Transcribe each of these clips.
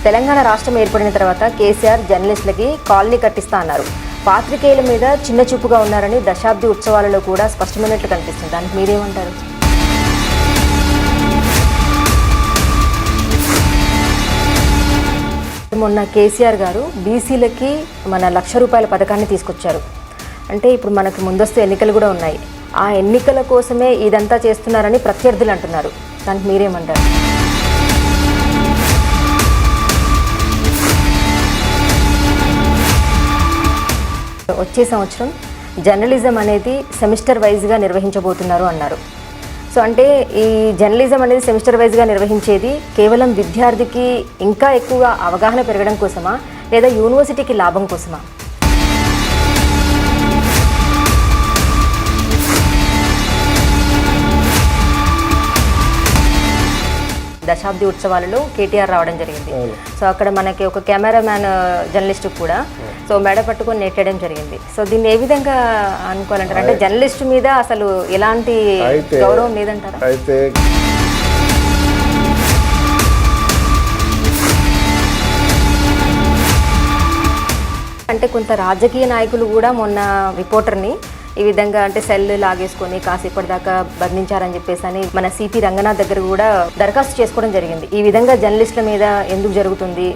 తెలంగాణ రాష్ట్రం ఏర్పడిన తర్వాత కేసీఆర్ జర్నలిస్టులకి కాలనీ కట్టిస్తా అన్నారు. పాత్రికేయుల మీద చిన్న చూపుగా ఉన్నారని దశాబ్ది ఉత్సవాలలో కూడా స్పష్టమైనట్లు కనిపిస్తుంది. దానికి మీరేమంటారు? మొన్న కేసీఆర్ గారు బీసీలకి మన ₹1,00,000 పథకాన్ని తీసుకొచ్చారు. అంటే ఇప్పుడు మనకు ముందస్తు ఎన్నికలు కూడా ఉన్నాయి. ఆ ఎన్నికల కోసమే ఇదంతా చేస్తున్నారని ప్రత్యర్థులు అంటున్నారు. దానికి మీరేమంటారు? వచ్చే సంవత్సరం జర్నలిజం అనేది సెమిస్టర్ వైజ్గా నిర్వహించబోతున్నారు అన్నారు. సో అంటే ఈ జర్నలిజం అనేది సెమిస్టర్ వైజ్గా నిర్వహించేది కేవలం విద్యార్థికి ఇంకా ఎక్కువగా అవగాహన పెరగడం కోసమా, లేదా యూనివర్సిటీకి లాభం కోసమా? దశాబ్ది ఉత్సవాలలో కేటీఆర్ రావడం జరిగింది. సో అక్కడ మనకి ఒక కెమెరామ్యాన్ జర్నలిస్ట్ కూడా సో మెడ పట్టుకొని నెట్టడం జరిగింది. సో దీన్ని ఏ విధంగా అనుకోవాలంటారు? అంటే జర్నలిస్ట్ మీద అసలు ఎలాంటి గౌరవం లేదంటారా? అయితే అంటే కొంత రాజకీయ నాయకులు కూడా మొన్న రిపోర్టర్ని ఈ విధంగా అంటే సెల్ లాగేసుకొని కాసేపటిదాకా బంధించారని చెప్పేసి అని మన సిపి రంగనాథ్ దగ్గర కూడా దరఖాస్తు చేసుకోవడం జరిగింది. ఈ విధంగా జర్నలిస్టుల మీద ఎందుకు జరుగుతుంది?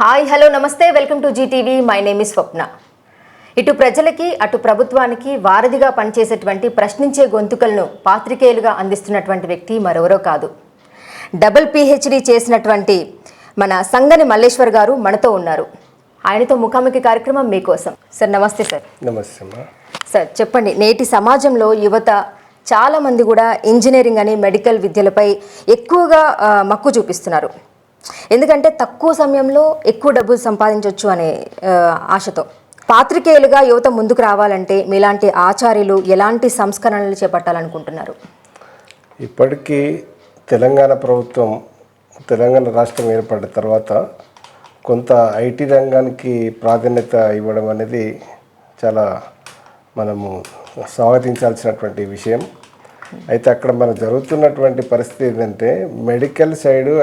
హాయ్, హలో, నమస్తే, welcome to GTV. My name is Swapna. ఇటు ప్రజలకి అటు ప్రభుత్వానికి వారధిగా పనిచేసేటువంటి ప్రశ్నించే గొంతుకలను పాత్రికేయులుగా అందిస్తున్నటువంటి వ్యక్తి మరెవరో కాదు, డబుల్ PhD చేసినటువంటి మన సంగని మల్లేశ్వర్ గారు మనతో ఉన్నారు. ఆయనతో ముఖాముఖి కార్యక్రమం మీకోసం. సార్ నమస్తే. సార్ నమస్తే. సార్ చెప్పండి, నేటి సమాజంలో యువత చాలామంది కూడా ఇంజనీరింగ్ అని మెడికల్ విద్యలపై ఎక్కువగా మక్కువ చూపిస్తున్నారు. ఎందుకంటే తక్కువ సమయంలో ఎక్కువ డబ్బులు సంపాదించవచ్చు అనే ఆశతో. పాత్రికేయులుగా యువత ముందుకు రావాలంటే మీలాంటి ఆచార్యులు ఎలాంటి సంస్కరణలు చేపట్టాలనుకుంటున్నారు? ఇప్పటికీ తెలంగాణ ప్రభుత్వం, తెలంగాణ రాష్ట్రం ఏర్పడిన తర్వాత కొంత ఐటీ రంగానికి ప్రాధాన్యత ఇవ్వడం అనేది చాలా మనము స్వాగతించాల్సినటువంటి విషయం. అయితే అక్కడ మనకు జరుగుతున్నటువంటి పరిస్థితి ఏంటంటే మెడికల్ సైడు,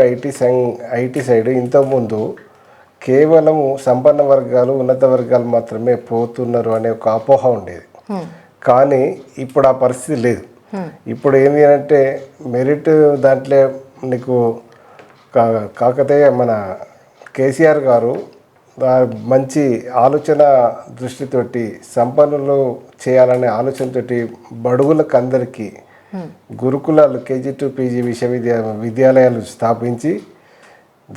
ఐటీ సైడు ఇంతకుముందు కేవలం సంపన్న వర్గాలు, ఉన్నత వర్గాలు మాత్రమే పోతున్నారు అనే ఒక అపోహ ఉండేది. కానీ ఇప్పుడు ఆ పరిస్థితి లేదు. ఇప్పుడు ఏంటి అంటే మెరిట్ దాంట్లో నీకు కాకతీయ మన కేసీఆర్ గారు మంచి ఆలోచన దృష్టితోటి సంపన్నులు చేయాలనే ఆలోచనతోటి బడుగులకు అందరికీ గురుకులాలు KG to PG విద్యాలయాలు స్థాపించి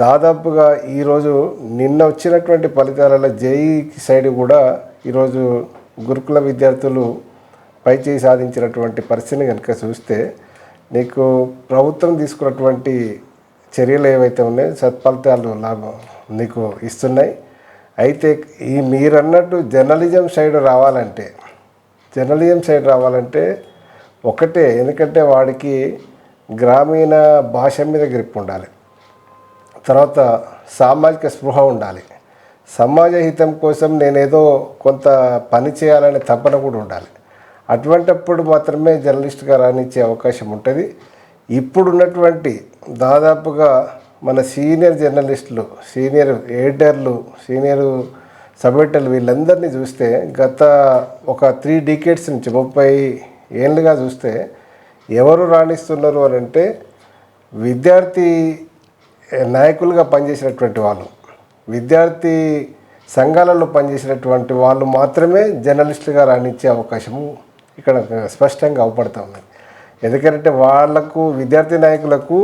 దాదాపుగా ఈరోజు నిన్న వచ్చినటువంటి ఫలితాలలో JEE సైడ్ కూడా ఈరోజు గురుకుల విద్యార్థులు పైచేయి సాధించినటువంటి పరిస్థితిని కనుక చూస్తే నీకు ప్రభుత్వం తీసుకున్నటువంటి చర్యలు ఏవైతే ఉన్నాయో సత్ఫలితాలు లాభం నీకు ఇస్తున్నాయి. అయితే ఈ మీరన్నట్టు జర్నలిజం సైడ్ రావాలంటే ఒకటే, ఎందుకంటే వాడికి గ్రామీణ భాష మీద గ్రిప్ ఉండాలి, తర్వాత సామాజిక స్పృహ ఉండాలి, సమాజ హితం కోసం నేనేదో కొంత పని చేయాలనే తపన కూడా ఉండాలి. అటువంటప్పుడు మాత్రమే జర్నలిస్ట్గా రాణించే అవకాశం ఉంటుంది. ఇప్పుడున్నటువంటి దాదాపుగా మన సీనియర్ జర్నలిస్టులు, సీనియర్ ఎడిటర్లు, సీనియర్ సబ్ ఎడిటర్లు వీళ్ళందరినీ చూస్తే గత ఒక 3 decades నుంచి 30 ఏళ్ళుగా చూస్తే ఎవరు రాణిస్తున్నారు అని అంటే విద్యార్థి నాయకులుగా పనిచేసినటువంటి వాళ్ళు, విద్యార్థి సంఘాలలో పనిచేసినటువంటి వాళ్ళు మాత్రమే జర్నలిస్టులుగా రాణించే అవకాశము ఇక్కడ స్పష్టంగా అవపడుతూ ఉంది. ఎందుకంటే వాళ్లకు, విద్యార్థి నాయకులకు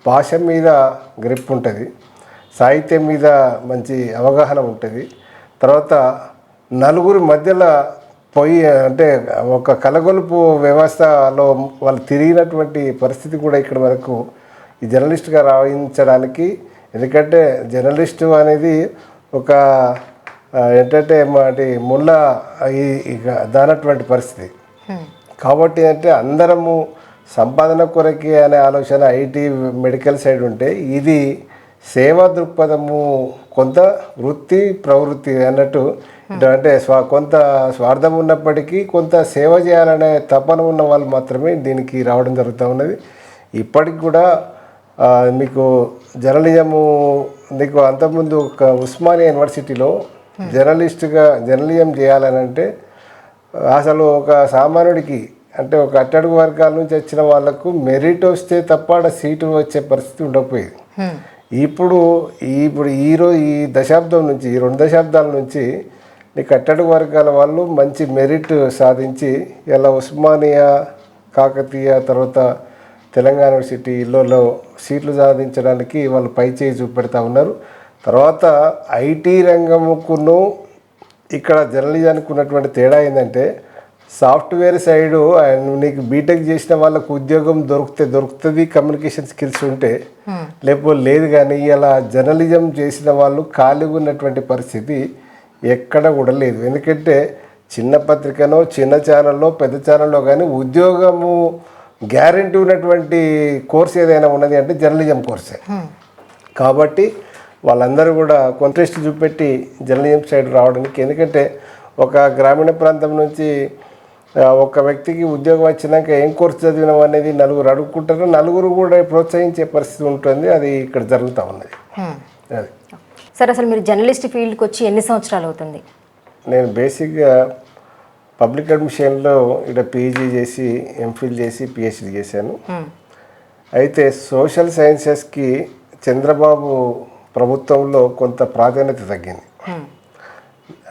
భాష మీద గ్రిప్ ఉంటుంది, సాహిత్యం మీద మంచి అవగాహన ఉంటుంది, తర్వాత నలుగురి మధ్యలో అంటే ఒక కలగొలుపు వ్యవస్థలో వాళ్ళు తిరిగినటువంటి పరిస్థితి కూడా ఇక్కడ మనకు ఈ జర్నలిస్ట్గా రాయించడానికి. ఎందుకంటే జర్నలిస్టు అనేది ఒక ఏంటంటే మాటి ముళ్ళ దానటువంటి పరిస్థితి. కాబట్టి అంటే అందరము సంపాదన కొరకే అనే ఆలోచన ఐటీ మెడికల్ సైడ్ ఉంటే, ఇది సేవా దృక్పథము కొంత వృత్తి ప్రవృత్తి అన్నట్టు అంటే కొంత స్వార్థం ఉన్నప్పటికీ కొంత సేవ చేయాలనే తపన ఉన్న వాళ్ళు మాత్రమే దీనికి రావడం జరుగుతూ ఉన్నది. ఇప్పటికి కూడా మీకు జర్నలిజము నీకు అంతకుముందు ఒక ఉస్మానియా యూనివర్సిటీలో జర్నలిజం చేయాలని అంటే అసలు ఒక సామాన్యుడికి అంటే ఒక అట్టడుగు వర్గాల నుంచి వచ్చిన వాళ్ళకు మెరిట్ వస్తే తప్ప సీటు వచ్చే పరిస్థితి ఉండకపోయేది. ఇప్పుడు ఈరోజు ఈ దశాబ్దం నుంచి ఈ 2 దశాబ్దాల నుంచి నీకు అట్టడుగు వర్గాల వాళ్ళు మంచి మెరిట్ సాధించి ఇలా ఉస్మానియా, కాకతీయ, తర్వాత తెలంగాణ యూనివర్సిటీలలో సీట్లు సాధించడానికి వాళ్ళు పై చేయి చూపెడతా ఉన్నారు. తర్వాత ఐటీ రంగముకును ఇక్కడ జర్నలిజానికి ఉన్నటువంటి తేడా ఏంటంటే సాఫ్ట్వేర్ సైడు నీకు బీటెక్ చేసిన వాళ్ళకు ఉద్యోగం దొరుకుతుంది కమ్యూనికేషన్ స్కిల్స్ ఉంటే, లేకపోతే లేదు. కానీ ఇలా జర్నలిజం చేసిన వాళ్ళు ఖాళీగా ఉన్నటువంటి పరిస్థితి ఎక్కడ కూడా లేదు. ఎందుకంటే చిన్న పత్రికనో చిన్న ఛానల్లో పెద్ద ఛానల్లో కానీ ఉద్యోగము గ్యారెంటీ ఉన్నటువంటి కోర్స్ ఏదైనా ఉన్నది అంటే జర్నలిజం కోర్సే. కాబట్టి వాళ్ళందరూ కూడా ఇంట్రెస్ట్ చూపెట్టి జర్నలిజం సైడ్ రావడానికి, ఎందుకంటే ఒక గ్రామీణ ప్రాంతం నుంచి ఒక వ్యక్తికి ఉద్యోగం వచ్చినాక ఏం కోర్సు చదివినాం అనేది నలుగురు అడుగుకుంటారు, నలుగురు కూడా ప్రోత్సహించే పరిస్థితి ఉంటుంది. అది ఇక్కడ జరుగుతూ ఉన్నది. అది సార్, అసలు మీరు జర్నలిస్ట్ ఫీల్డ్కి వచ్చి ఎన్ని సంవత్సరాలు అవుతుంది? నేను బేసిక్గా పబ్లిక్ అడ్మిషన్లో ఇక్కడ పీజీ చేసి ఎంఫిల్ చేసి పిహెచ్డి చేశాను. అయితే సోషల్ సైన్సెస్కి చంద్రబాబు ప్రభుత్వంలో కొంత ప్రాధాన్యత తగ్గింది.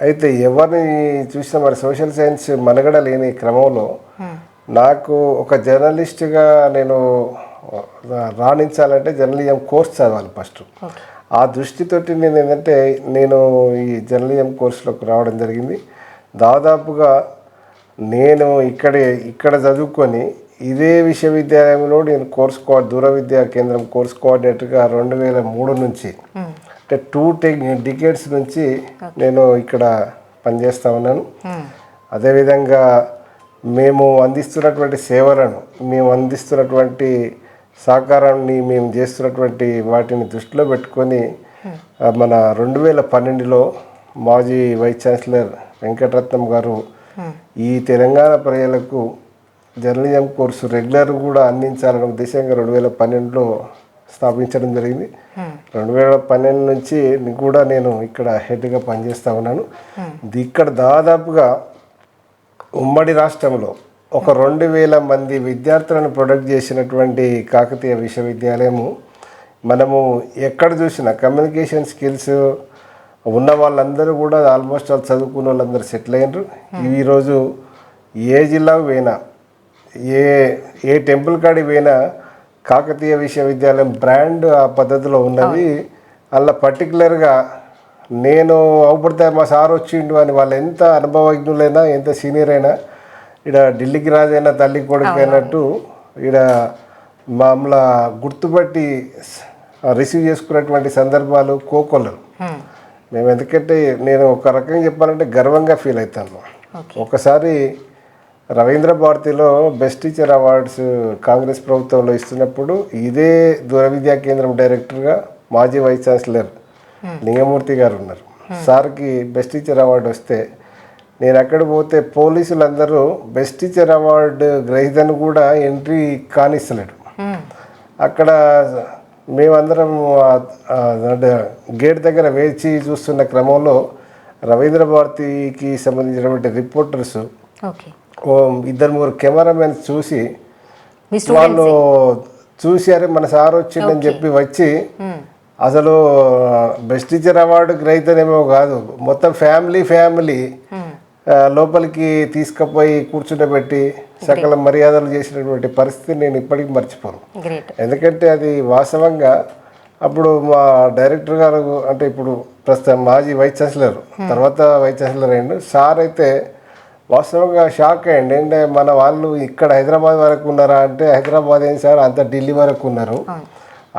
అయితే ఎవరిని చూసినా మరి సోషల్ సైన్స్ మనుగడ లేని క్రమంలో నాకు ఒక జర్నలిస్ట్గా నేను రాణించాలంటే జర్నలిజం కోర్స్ చదవాలి ఫస్ట్. ఆ దృష్టితోటి నేను ఈ జర్నలిజం కోర్సులోకి రావడం జరిగింది. దాదాపుగా నేను ఇక్కడ చదువుకొని ఇదే విశ్వవిద్యాలయంలో నేను దూర విద్యా కేంద్రం కోర్స్ కోఆర్డినేటర్గా 2003 నుంచి అంటే 2 డికేడ్స్ నుంచి నేను ఇక్కడ పనిచేస్తూ ఉన్నాను. అదేవిధంగా మేము అందిస్తున్నటువంటి సేవలను, మేము అందిస్తున్నటువంటి సహకారాన్ని, మేము చేస్తున్నటువంటి వాటిని దృష్టిలో పెట్టుకొని మన 2012లో మాజీ వైస్ ఛాన్సలర్ వెంకటరత్నం గారు ఈ తెలంగాణ ప్రజలకు జర్నలిజం కోర్సు రెగ్యులర్ కూడా అందించాలనే ఉద్దేశంగా 2012లో స్థాపించడం జరిగింది. 2012 నుంచి కూడా నేను ఇక్కడ హెడ్గా పనిచేస్తూ ఉన్నాను. ఇక్కడ దాదాపుగా ఉమ్మడి రాష్ట్రంలో ఒక 2000 మంది విద్యార్థులను ప్రొడక్ట్ చేసినటువంటి కాకతీయ విశ్వవిద్యాలయము, మనము ఎక్కడ చూసినా కమ్యూనికేషన్ స్కిల్స్ ఉన్న వాళ్ళందరూ కూడా ఆల్మోస్ట్ వాళ్ళు చదువుకున్న వాళ్ళందరూ సెటిల్ అయినరు. ఈరోజు ఏ జిల్లాకు పోయినా, ఏ టెంపుల్ కాడికి పోయినా కాకతీయ విశ్వవిద్యాలయం బ్రాండ్ ఆ పద్ధతిలో ఉన్నది. అలా పర్టికులర్గా నేను అవుపడితే మా సార్ వచ్చిండు అని వాళ్ళు ఎంత అనుభవజ్ఞులైనా, ఎంత సీనియర్ అయినా, ఇక్కడ ఢిల్లీకి రాజైనా తల్లి కొడుకు అయినట్టు ఇక్కడ మామూలు గుర్తుపట్టి రిసీవ్ చేసుకున్నటువంటి సందర్భాలు కోకొల్లరు. మేము ఎందుకంటే నేను ఒక రకంగా చెప్పాలంటే గర్వంగా ఫీల్ అవుతాను. ఒకసారి రవీంద్ర భారతిలో బెస్ట్ టీచర్ అవార్డ్స్ కాంగ్రెస్ ప్రభుత్వంలో ఇస్తున్నప్పుడు ఇదే దూర విద్యా కేంద్రం డైరెక్టర్గా మాజీ వైస్ ఛాన్సలర్ లింగమూర్తి గారు ఉన్నారు. సార్కి బెస్ట్ టీచర్ అవార్డు వస్తే నేను అక్కడ పోతే పోలీసులందరూ బెస్ట్ టీచర్ అవార్డు గ్రహీతను కూడా ఎంట్రీ కానిస్తలేడు. అక్కడ మేమందరం గేట్ దగ్గర వేచి చూస్తున్న క్రమంలో రవీంద్ర భారతికి సంబంధించినటువంటి రిపోర్టర్స్ 2-3 కెమెరామెన్స్ చూసి వాళ్ళు చూసారే మన సార్ వచ్చిందని చెప్పి వచ్చి అసలు బెస్ట్ టీచర్ అవార్డు గ్రహీతనేమో కాదు, మొత్తం ఫ్యామిలీ లోపలికి తీసుకుపోయి కూర్చుండబెట్టి సకల మర్యాదలు చేసినటువంటి పరిస్థితి నేను ఇప్పటికీ మర్చిపోను. ఎందుకంటే అది వాస్తవంగా అప్పుడు మా డైరెక్టర్ గారు అంటే ఇప్పుడు ప్రస్తుతం మాజీ వైస్ ఛాన్సలర్, తర్వాత వైస్ ఛాన్సలర్ అయ్యిండు సార్, అయితే వాస్తవంగా షాక్ అయ్యండి. అంటే మన వాళ్ళు ఇక్కడ హైదరాబాద్ వరకు ఉన్నారా అంటే హైదరాబాద్ ఏం సార్ అంత ఢిల్లీ వరకు ఉన్నారు,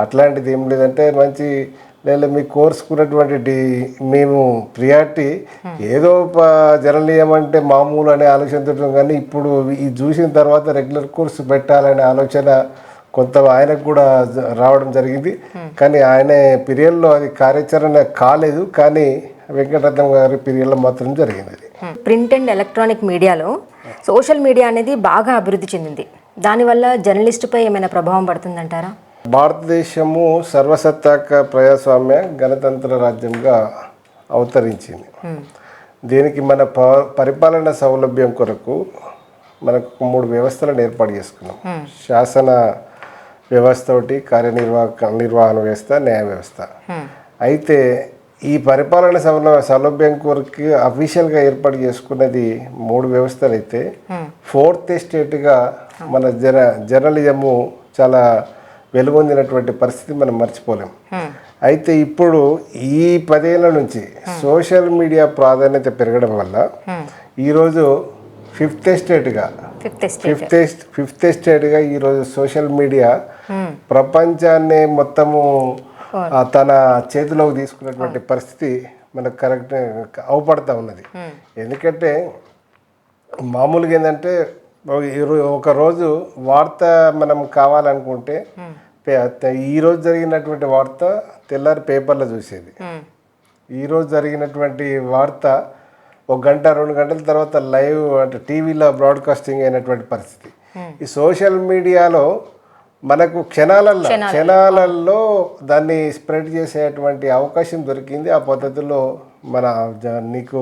అట్లాంటిది ఏం లేదంటే మంచి లేదా మీ కోర్సుకున్నటువంటి మేము ప్రియారిటీ ఏదో జర్నలిజం అంటే మామూలు అనే ఆలోచనతో, కానీ ఇప్పుడు ఇది చూసిన తర్వాత రెగ్యులర్ కోర్సు పెట్టాలనే ఆలోచన కొంత ఆయనకు కూడా రావడం జరిగింది. కానీ ఆయన పీరియడ్లో అది కార్యాచరణ కాలేదు, కానీ వెంకటరత్నం గారి పీరియడ్లో మాత్రం జరిగింది. ప్రింట్ అండ్ ఎలక్ట్రానిక్ మీడియాలో సోషల్ మీడియా అనేది బాగా అభివృద్ధి చెందింది. దానివల్ల జర్నలిస్టుపై ఏమైనా ప్రభావం పడుతుందంటారా? భారతదేశము సర్వసత్తాక ప్రజాస్వామ్య గణతంత్ర రాజ్యంగా అవతరించింది. దీనికి మన పరిపాలన సౌలభ్యం కొరకు మనకు 3 వ్యవస్థలను ఏర్పాటు చేసుకున్నాం. శాసన వ్యవస్థ ఒకటి, నిర్వహణ వ్యవస్థ, న్యాయ వ్యవస్థ. అయితే ఈ పరిపాలన సౌలభ్యం కొరకు అఫీషియల్గా ఏర్పాటు చేసుకున్నది 3 వ్యవస్థలు అయితే, 4th ఎస్టేట్గా మన జర్నలిజము చాలా వెలుగొందినటువంటి పరిస్థితి మనం మర్చిపోలేం. అయితే ఇప్పుడు ఈ 10 ఏళ్ల నుంచి సోషల్ మీడియా ప్రాధాన్యత పెరగడం వల్ల ఈరోజు ఫిఫ్త్ ఎస్టేట్గా ఈరోజు సోషల్ మీడియా ప్రపంచాన్ని మొత్తము తన చేతిలోకి తీసుకున్నటువంటి పరిస్థితి మనకు కరెక్ట్ అవపడతా ఉన్నది. ఎందుకంటే మామూలుగా ఏంటంటే ఒకరోజు వార్త మనం కావాలనుకుంటే ఈరోజు జరిగినటువంటి వార్త తెల్లారి పేపర్లో చూసేది. ఈరోజు జరిగినటువంటి వార్త 1 గంట 2 గంటల తర్వాత లైవ్ అంటే టీవీలో బ్రాడ్కాస్టింగ్ అయినటువంటి పరిస్థితి. ఈ సోషల్ మీడియాలో మనకు క్షణాలలో దాన్ని స్ప్రెడ్ చేసేటువంటి అవకాశం దొరికింది. ఆ పద్ధతిలో నీకు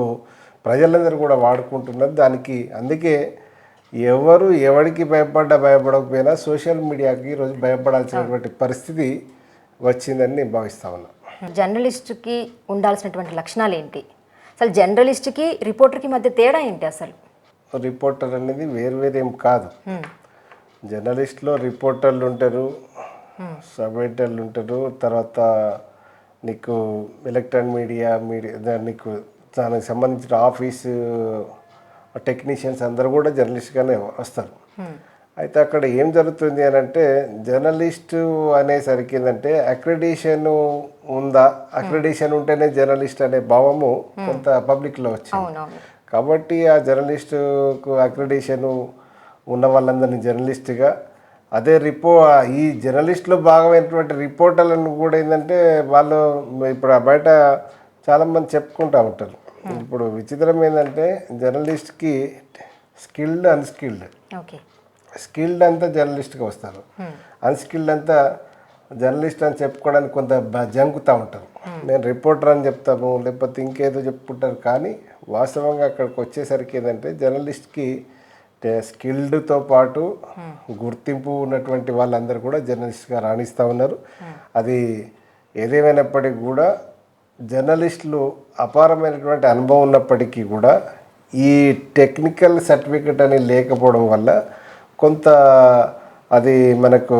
ప్రజలందరూ కూడా వాడుకుంటున్నారు దానికి. అందుకే ఎవరు ఎవరికి భయపడకపోయినా సోషల్ మీడియాకి ఈరోజు భయపడాల్సినటువంటి పరిస్థితి వచ్చిందని నేను భావిస్తా ఉన్నాను. జర్నలిస్ట్కి ఉండాల్సినటువంటి లక్షణాలు ఏంటి? అసలు జర్నలిస్ట్కి రిపోర్టర్కి మధ్య తేడా ఏంటి? అసలు రిపోర్టర్ అనేది వేరేం కాదు. జర్నలిస్ట్లో రిపోర్టర్లు ఉంటారు, సబ్ ఎడిటర్లు ఉంటారు, తర్వాత నీకు ఎలక్ట్రానిక్ మీడియా నీకు దానికి సంబంధించిన ఆఫీసు టెక్నీషియన్స్ అందరూ కూడా జర్నలిస్ట్గానే వస్తారు. అయితే అక్కడ ఏం జరుగుతుంది అని అంటే, జర్నలిస్టు అనేసరికి ఏంటంటే అక్రెడిషన్ ఉందా, అక్రెడిషన్ ఉంటేనే జర్నలిస్ట్ అనే భావము కొంత పబ్లిక్లో వచ్చింది. కాబట్టి ఆ జర్నలిస్టుకు అక్రెడిషను ఉన్న వాళ్ళందరినీ జర్నలిస్ట్గా, అదే ఈ జర్నలిస్టులో భాగమైనటువంటి రిపోర్టర్లను కూడా ఏంటంటే వాళ్ళు ఇప్పుడు బయట చాలామంది చెప్పుకుంటూ ఉంటారు. ఇప్పుడు విచిత్రం ఏంటంటే జర్నలిస్ట్కి స్కిల్డ్ అంతా జర్నలిస్ట్గా వస్తారు, అన్స్కిల్డ్ అంతా జర్నలిస్ట్ అని చెప్పుకోవడానికి కొంత జంకుతూ ఉంటారు. నేను రిపోర్టర్ అని చెప్తాము, లేకపోతే ఇంకేదో చెప్పుకుంటారు. కానీ వాస్తవంగా అక్కడికి వచ్చేసరికి ఏంటంటే జర్నలిస్ట్కి స్కిల్డ్తో పాటు గుర్తింపు ఉన్నటువంటి వాళ్ళందరూ కూడా జర్నలిస్ట్గా రాణిస్తూ ఉన్నారు. అది ఏదేమైనప్పటికీ కూడా జర్నలిస్టులు అపారమైనటువంటి అనుభవం ఉన్నప్పటికీ కూడా ఈ టెక్నికల్ సర్టిఫికెట్ అని లేకపోవడం వల్ల కొంత అది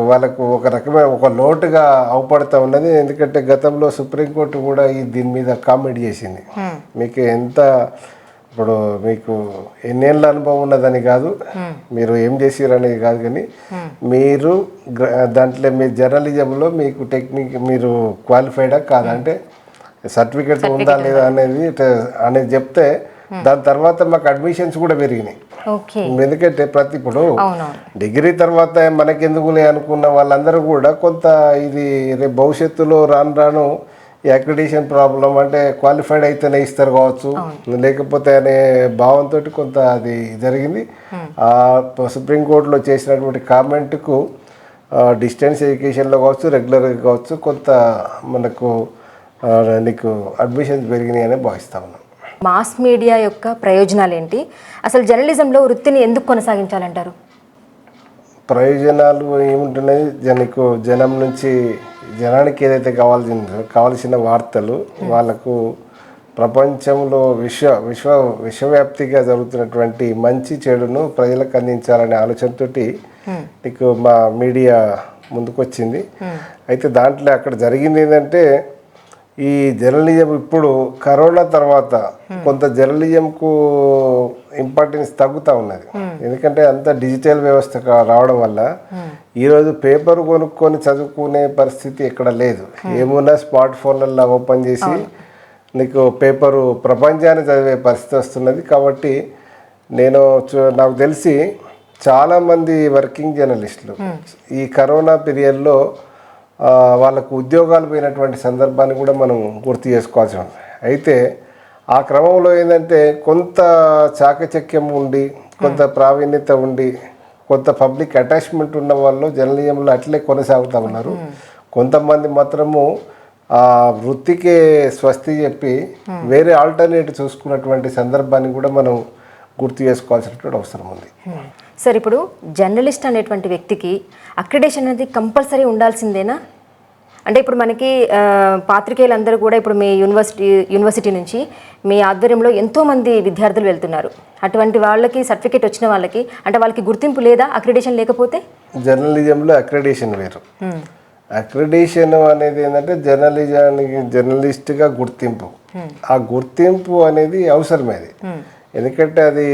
వాళ్ళకు ఒక రకమైన ఒక లోటుగా అవపడుతూ ఉన్నది. ఎందుకంటే గతంలో సుప్రీంకోర్టు కూడా దీని మీద కామెంట్ చేసింది. ఇప్పుడు మీకు ఎన్నేళ్ళ అనుభవం ఉన్నదని కాదు, మీరు ఏం చేసిరనేది కాదు, కానీ మీరు దాంట్లో మీ జర్నలిజంలో మీకు మీరు క్వాలిఫైడా కాదంటే సర్టిఫికెట్ ఉందా లేదా అనేది చెప్తే దాని తర్వాత మాకు అడ్మిషన్స్ కూడా పెరిగినాయి. ఎందుకంటే ఇప్పుడు డిగ్రీ తర్వాత మనకెందుకులే అనుకున్న వాళ్ళందరూ కూడా కొంత ఇది రేపు భవిష్యత్తులో రాను ఈ అక్రిడిషన్ ప్రాబ్లం అంటే క్వాలిఫైడ్ అయితేనే ఇస్తారు కావచ్చు, లేకపోతే అనే భావంతో కొంత అది జరిగింది. సుప్రీంకోర్టులో చేసినటువంటి కామెంట్కు డిస్టెన్స్ ఎడ్యుకేషన్లో కావచ్చు, రెగ్యులర్గా కావచ్చు, కొంత నీకు అడ్మిషన్స్ పెరిగినాయి అని భావిస్తా ఉన్నాను. మాస్ మీడియా యొక్క ప్రయోజనాలు ఏంటి? అసలు జర్నలిజంలో వృత్తిని ఎందుకు కొనసాగించాలంటారు? ప్రయోజనాలు ఏముంటున్నాయి? జనం నుంచి జనానికి ఏదైతే కావాల్సిన వార్తలు వాళ్ళకు ప్రపంచంలో విశ్వవ్యాప్తిగా జరుగుతున్నటువంటి మంచి చెడును ప్రజలకు అందించాలనే ఆలోచనతో నీకు మా మీడియా ముందుకొచ్చింది. అయితే దాంట్లో అక్కడ జరిగింది ఏంటంటే, ఈ జర్నలిజం ఇప్పుడు కరోనా తర్వాత కొంత జర్నలిజంకు ఇంపార్టెన్స్ తగ్గుతూ ఉన్నది. ఎందుకంటే అంత డిజిటల్ వ్యవస్థ రావడం వల్ల ఈరోజు పేపర్ కొనుక్కొని చదువుకునే పరిస్థితి ఎక్కడ లేదు. ఏమున్నా స్మార్ట్ ఫోన్లలో ఓపెన్ చేసి నీకు పేపరు ప్రపంచాన్ని చదివే పరిస్థితి వస్తున్నది. కాబట్టి నాకు తెలిసి చాలామంది వర్కింగ్ జర్నలిస్టులు ఈ కరోనా పీరియడ్లో వాళ్ళకు ఉద్యోగాలు పోయినటువంటి సందర్భాన్ని కూడా మనం గుర్తు చేసుకోవాల్సి ఉంది. అయితే ఆ క్రమంలో ఏంటంటే కొంత చాకచక్యం ఉండి, కొంత ప్రావీణ్యత ఉండి, కొంత పబ్లిక్ అటాచ్మెంట్ ఉన్న వాళ్ళు జర్నలిజంలో అట్లే కొనసాగుతూ ఉన్నారు. కొంతమంది మాత్రము ఆ వృత్తికే స్వస్తి చెప్పి వేరే ఆల్టర్నేటివ్ చూసుకున్నటువంటి సందర్భాన్ని కూడా మనం గుర్తు చేసుకోవాల్సినటువంటి అవసరం ఉంది. సార్, ఇప్పుడు జర్నలిస్ట్ అనేటువంటి వ్యక్తికి అక్రిడేషన్ అనేది కంపల్సరీ ఉండాల్సిందేనా? అంటే ఇప్పుడు మనకి పాత్రికేయులందరూ కూడా ఇప్పుడు మీ యూనివర్సిటీ నుంచి మీ ఆధ్వర్యంలో ఎంతోమంది విద్యార్థులు వెళ్తున్నారు. అటువంటి వాళ్ళకి సర్టిఫికేట్ వచ్చిన వాళ్ళకి అంటే వాళ్ళకి గుర్తింపు లేదా అక్రిడేషన్ లేకపోతే? జర్నలిజంలో అక్రిడేషన్ వేరు. అక్రిడేషన్ అనేది ఏంటంటే జర్నలిస్ట్గా గుర్తింపు. ఆ గుర్తింపు అనేది అవసరమేది. ఎందుకంటే అది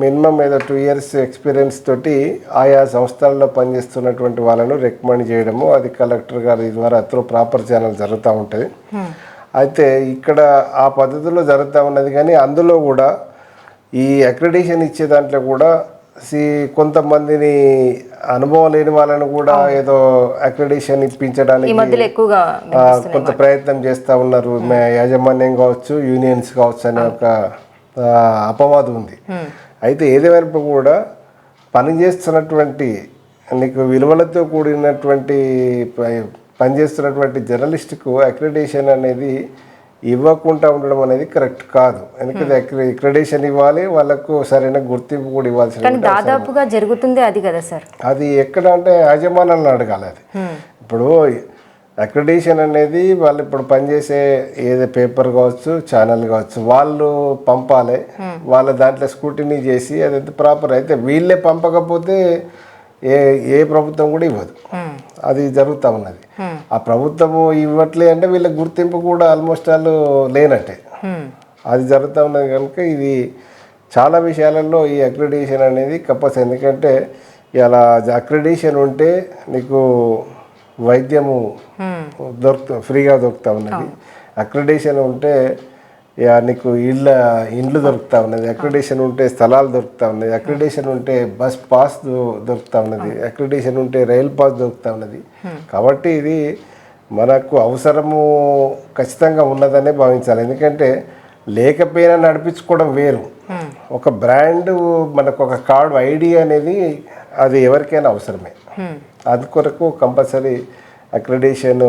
మినిమం ఏదో 2 years ఎక్స్పీరియన్స్ తోటి ఆయా సంస్థల్లో పనిచేస్తున్నటువంటి వాళ్ళను రికమెండ్ చేయడము, అది కలెక్టర్ గారి ద్వారా త్రూ ప్రాపర్ ఛానల్ జరుగుతూ ఉంటుంది. అయితే ఇక్కడ ఆ పద్ధతిలో జరుగుతూ ఉన్నది. కానీ అందులో కూడా ఈ అక్రిడేషన్ ఇచ్చే దాంట్లో కూడా కొంతమందిని అనుభవం లేని వాళ్ళని కూడా ఏదో అక్రిడేషన్ ఇప్పించడానికి కొంత ప్రయత్నం చేస్తూ ఉన్నారు. యాజమాన్యం కావచ్చు, యూనియన్స్ కావచ్చు అనే ఒక అపవాదం ఉంది. అయితే ఏదేమైనా కూడా పనిచేస్తున్నటువంటి నీకు విలువలతో కూడినటువంటి పనిచేస్తున్నటువంటి జర్నలిస్టుకు అక్రిడేషన్ అనేది ఇవ్వకుండా ఉండడం అనేది కరెక్ట్ కాదు. ఎందుకంటే అక్రిడేషన్ ఇవ్వాలి, వాళ్ళకు సరైన గుర్తింపు కూడా ఇవ్వాల్సి. దాదాపుగా జరుగుతుంది అది కదా సార్. అది ఎక్కడ అంటే యాజమాన్యాలను అడగాలి. అది ఇప్పుడు అక్రిడేషన్ అనేది వాళ్ళు ఇప్పుడు పనిచేసే ఏదో పేపర్ కావచ్చు, ఛానల్ కావచ్చు, వాళ్ళు పంపాలి. వాళ్ళ దాంట్లో స్క్రూటినీ చేసి అది ప్రాపర్ అయితే వీళ్ళే పంపకపోతే ఏ ప్రభుత్వం కూడా ఇవ్వదు. అది జరుగుతూ ఉన్నది. ఆ ప్రభుత్వము ఇవ్వట్లే అంటే వీళ్ళ గుర్తింపు కూడా ఆల్మోస్ట్ వాళ్ళు లేనట్టే. అది జరుగుతూ ఉన్నది కనుక ఇది చాలా విషయాలలో ఈ అక్రిడేషన్ అనేది కంపల్సరీ. ఎందుకంటే ఇలా అక్రిడేషన్ ఉంటే నీకు వైద్యము ఫ్రీగా దొరుకుతూ ఉన్నది. అక్రిడేషన్ ఉంటే నీకు ఇండ్లు దొరుకుతూ ఉన్నది. అక్రిడేషన్ ఉంటే స్థలాలు దొరుకుతూ ఉన్నది. అక్రిడేషన్ ఉంటే బస్ పాస్ దొరుకుతూ ఉన్నది. అక్రిడేషన్ ఉంటే రైల్ పాస్ దొరుకుతూ ఉన్నది. కాబట్టి ఇది మనకు అవసరము ఖచ్చితంగా ఉన్నదనే భావించాలి. ఎందుకంటే లేకపోయినా నడిపించుకోవడం వేరు. ఒక బ్రాండ్ మనకు ఒక కార్డు ఐడి అనేది అది ఎవరికైనా అవసరమే. అందుకొరకు కంపల్సరీ అక్రిడేషన్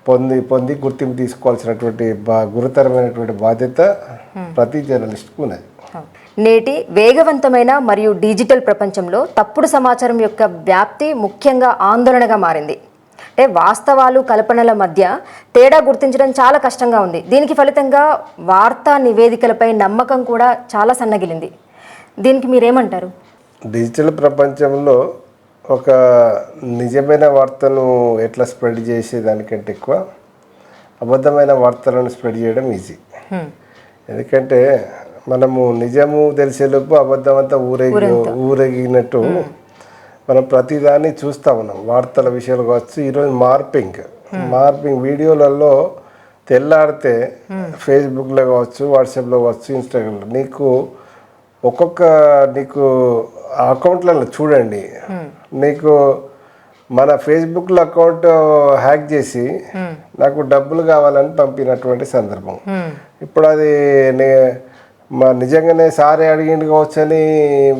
పొంది గుర్తింపు తీసుకోవాల్సినటువంటి గురుతరమైనటువంటి బాధ్యత ప్రతి జర్నలిస్ట్కు ఉన్నది. నేటి వేగవంతమైన మరియు డిజిటల్ ప్రపంచంలో తప్పుడు సమాచారం యొక్క వ్యాప్తి ముఖ్యంగా ఆందోళనగా మారింది. అంటే వాస్తవాలు కల్పనల మధ్య తేడా గుర్తించడం చాలా కష్టంగా ఉంది. దీనికి ఫలితంగా వార్తా నివేదికలపై నమ్మకం కూడా చాలా సన్నగిలింది. దీనికి మీరేమంటారు? డిజిటల్ ప్రపంచంలో ఒక నిజమైన వార్తను ఎట్లా స్ప్రెడ్ చేసేదానికంటే ఎక్కువ అబద్ధమైన వార్తలను స్ప్రెడ్ చేయడం ఈజీ. ఎందుకంటే మనము నిజము తెలిసేలోపు అబద్ధం అంతా ఊరేగినట్టు మనం ప్రతిదాన్ని చూస్తూ ఉన్నాం. వార్తల విషయాలు కావచ్చు. ఈరోజు మార్పింగ్ వీడియోలలో తెల్లారితే ఫేస్బుక్లో కావచ్చు, వాట్సాప్లో కావచ్చు, ఇన్స్టాగ్రామ్లో నీకు అకౌంట్లలో చూడండి. నీకు మన ఫేస్బుక్లో అకౌంట్ హ్యాక్ చేసి నాకు డబ్బులు కావాలని పంపినటువంటి సందర్భం. ఇప్పుడు అది నిజంగానే సారే అడిగింది కావచ్చు అని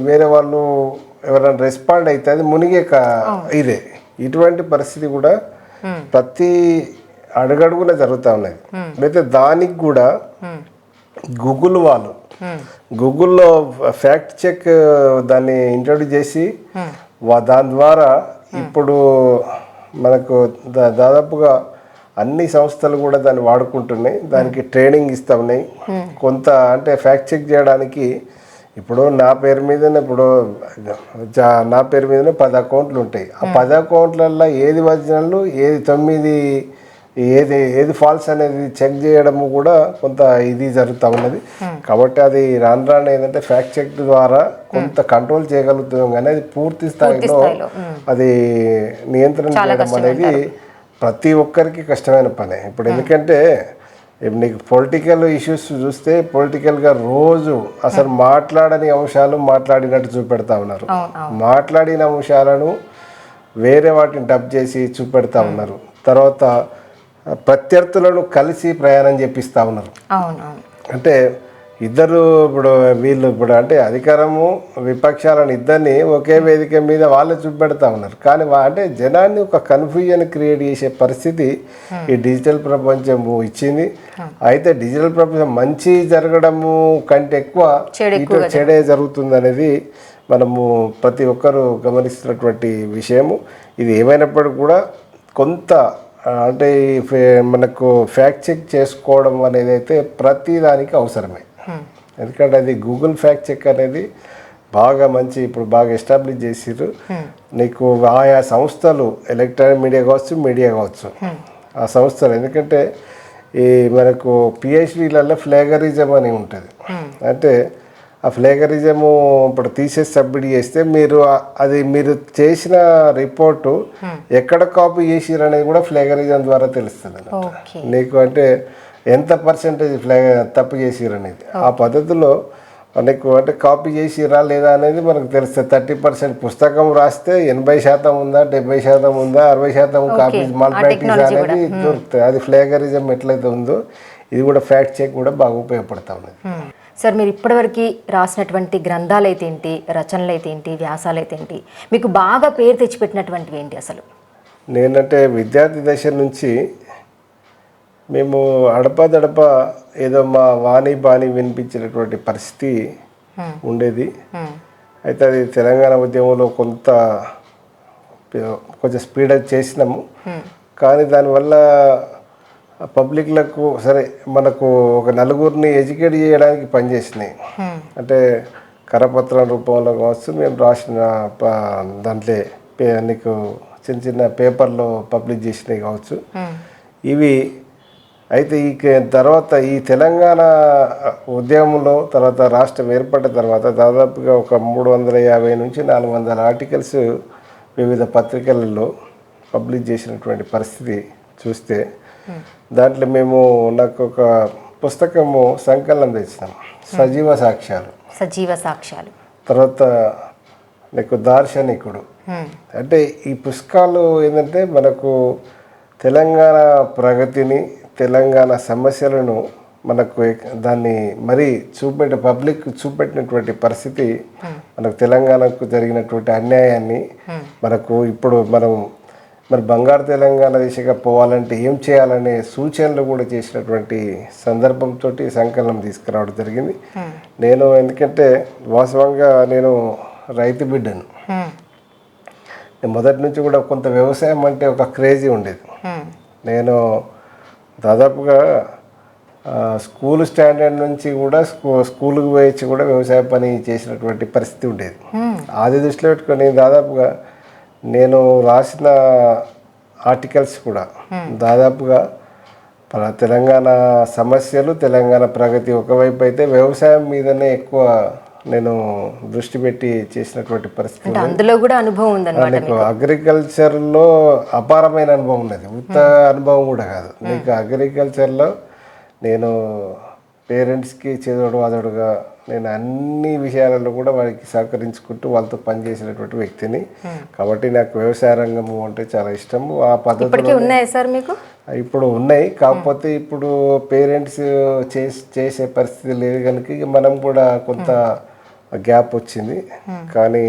వేరే వాళ్ళు ఎవరైనా రెస్పాండ్ అయితే అది మునిగే ఇదే. ఇటువంటి పరిస్థితి కూడా ప్రతి అడుగడుగున జరుగుతూ ఉన్నది. అయితే దానికి కూడా గూగుల్లో ఫ్యాక్ట్ చెక్ దాన్ని ఇంట్రొడ్యూస్ చేసి దాని ద్వారా ఇప్పుడు మనకు దాదాపుగా అన్ని సంస్థలు కూడా దాన్ని వాడుకుంటున్నాయి. దానికి ట్రైనింగ్ ఇస్తూ ఉన్నాయి. కొంత అంటే ఫ్యాక్ట్ చెక్ చేయడానికి ఇప్పుడు నా పేరు మీదనే 10 అకౌంట్లు ఉంటాయి. ఆ 10 అకౌంట్లలో ఏది ఒరిజినల్, ఏది ఫాల్స్ అనేది చెక్ చేయడము కూడా కొంత ఇది జరుగుతూ ఉన్నది. కాబట్టి అది రాను ఏంటంటే ఫ్యాక్ట్ చెక్ ద్వారా కొంత కంట్రోల్ చేయగలుగుతున్నాం. కానీ అది పూర్తి స్థాయిలో అది నియంత్రణ చేయడం అనేది ప్రతి ఒక్కరికి కష్టమైన పని. ఇప్పుడు ఎందుకంటే ఇప్పుడు నీకు పొలిటికల్ ఇష్యూస్ చూస్తే పొలిటికల్గా రోజు అసలు మాట్లాడని అంశాలు మాట్లాడినట్టు చూపెడతా ఉన్నారు. మాట్లాడిన అంశాలను వేరే వాటిని డబ్ చేసి చూపెడతా ఉన్నారు. తర్వాత ప్రత్యర్థులను కలిసి ప్రయాణం చేపిస్తూ ఉన్నారు. అంటే ఇద్దరు ఇప్పుడు అంటే అధికారము విపక్షాలను ఇద్దరిని ఒకే వేదిక మీద వాళ్ళే చూపెడతా ఉన్నారు. కానీ అంటే జనాన్ని ఒక కన్ఫ్యూజన్ క్రియేట్ చేసే పరిస్థితి ఈ డిజిటల్ ప్రపంచము ఇచ్చింది. అయితే డిజిటల్ ప్రపంచం మంచి జరగడము కంటే ఎక్కువ చెడే జరుగుతుంది అనేది మనము ప్రతి ఒక్కరూ గమనిస్తున్నటువంటి విషయము. ఇది ఏమైనప్పటికీ కూడా కొంత అంటే మనకు ఫ్యాక్ట్ చెక్ చేసుకోవడం అనేది అయితే ప్రతి దానికి అవసరమే. ఎందుకంటే అది గూగుల్ ఫ్యాక్ట్ చెక్ అనేది బాగా ఇప్పుడు బాగా ఎస్టాబ్లిష్ చేసిర్రు. నీకు ఆయా సంస్థలు ఎలక్ట్రానిక్ మీడియా కావచ్చు, మీడియా కావచ్చు, ఆ సంస్థలు ఎందుకంటే ఈ మనకు పిహెచ్డీలలో ఫ్లేగరిజం అని ఉంటుంది. అంటే ఆ ఫ్లేగరిజము ఇప్పుడు తీసేసి సబ్మిట్ చేస్తే మీరు చేసిన రిపోర్టు ఎక్కడ కాపీ చేసిరు అనేది కూడా ఫ్లేగరిజం ద్వారా తెలుస్తుంది నీకు. అంటే ఎంత పర్సెంటేజ్ తప్పు చేసిరు అనేది ఆ పద్ధతిలో నీకు అంటే కాపీ చేసిరా లేదా అనేది మనకు తెలుస్తుంది. 30% పుస్తకం రాస్తే 80% ఉందా, 70% ఉందా, 60% కాపీ మల్టిప్లైటీస్ అనేది దొరుకుతుంది. అది ఫ్లేగరిజం ఎట్లయితే ఉందో ఇది కూడా ఫ్యాక్ట్ చెక్ కూడా బాగా ఉపయోగపడతా ఉన్నది. సార్, మీరు ఇప్పటివరకు రాసినటువంటి గ్రంథాలు అయితే ఏంటి, రచనలు అయితే ఏంటి, వ్యాసాలు అయితే ఏంటి, మీకు బాగా పేరు తెచ్చిపెట్టినటువంటివి ఏంటి అసలు? నేనంటే విద్యార్థి దశ నుంచి మేము అడపదడప ఏదో మా వాణి బాణి వినిపించినటువంటి పరిస్థితి ఉండేది. అయితే అది తెలంగాణ ఉద్యమంలో కొంచెం స్పీడప్ చేసినాము. కానీ దానివల్ల పబ్లిక్లకు సరే మనకు ఒక నలుగురిని ఎడ్యుకేట్ చేయడానికి పనిచేసినాయి. అంటే కరపత్రం రూపంలో కావచ్చు, మేము రాసిన దాంట్లో నీకు చిన్న చిన్న పేపర్లో పబ్లిష్ చేసినవి కావచ్చు. ఇవి అయితే తర్వాత ఈ తెలంగాణ ఉద్యమంలో తర్వాత రాష్ట్రం ఏర్పడిన తర్వాత దాదాపుగా ఒక 350 నుంచి 400 ఆర్టికల్స్ వివిధ పత్రికలలో పబ్లిష్ చేసినటువంటి పరిస్థితి చూస్తే దాంట్లో నాకు ఒక పుస్తకము సంకలనం తెచ్చినాం, సజీవ సాక్ష్యాలు. తర్వాత నీకు దార్శనికుడు. అంటే ఈ పుస్తకాలు ఏంటంటే మనకు తెలంగాణ ప్రగతిని, తెలంగాణ సమస్యలను మనకు దాన్ని మరీ పబ్లిక్ చూపెట్టినటువంటి పరిస్థితి, మనకు తెలంగాణకు జరిగినటువంటి అన్యాయాన్ని మనకు ఇప్పుడు మరి బంగారు తెలంగాణ దిశగా పోవాలంటే ఏం చేయాలనే సూచనలు కూడా చేసినటువంటి సందర్భంతో సంకలనం తీసుకురావడం జరిగింది. నేను ఎందుకంటే వాస్తవంగా నేను రైతు బిడ్డను. మొదటి నుంచి కూడా కొంత వ్యవసాయం అంటే ఒక క్రేజీ ఉండేది. నేను దాదాపుగా స్కూల్ స్టాండర్డ్ నుంచి కూడా స్కూల్కి పోయి కూడా వ్యవసాయ పని చేసినటువంటి పరిస్థితి ఉండేది. అది దృష్టిలో పెట్టుకొని దాదాపుగా నేను రాసిన ఆర్టికల్స్ కూడా దాదాపుగా తెలంగాణ సమస్యలు, తెలంగాణ ప్రగతి ఒకవైపు అయితే వ్యవసాయం మీదనే ఎక్కువ నేను దృష్టి పెట్టి చేసినటువంటి పరిస్థితి. అందులో కూడా అనుభవం ఉందన్నమాట. నీకు అగ్రికల్చర్లో అపారమైన అనుభవం ఉన్నది, ఉత్త అనుభవం కూడా కాదు. నీకు అగ్రికల్చర్లో నేను పేరెంట్స్కి చేదోడుగా నేను అన్ని విషయాలలో కూడా వారికి సహకరించుకుంటూ వాళ్ళతో పనిచేసినటువంటి వ్యక్తిని. కాబట్టి నాకు వ్యవసాయ రంగము అంటే చాలా ఇష్టము. ఆ పద్ధతి ఉన్నాయి సార్ మీకు? ఇప్పుడు ఉన్నాయి, కాకపోతే ఇప్పుడు పేరెంట్స్ చేసే పరిస్థితి లేదు కనుక మనం కూడా కొంత గ్యాప్ వచ్చింది. కానీ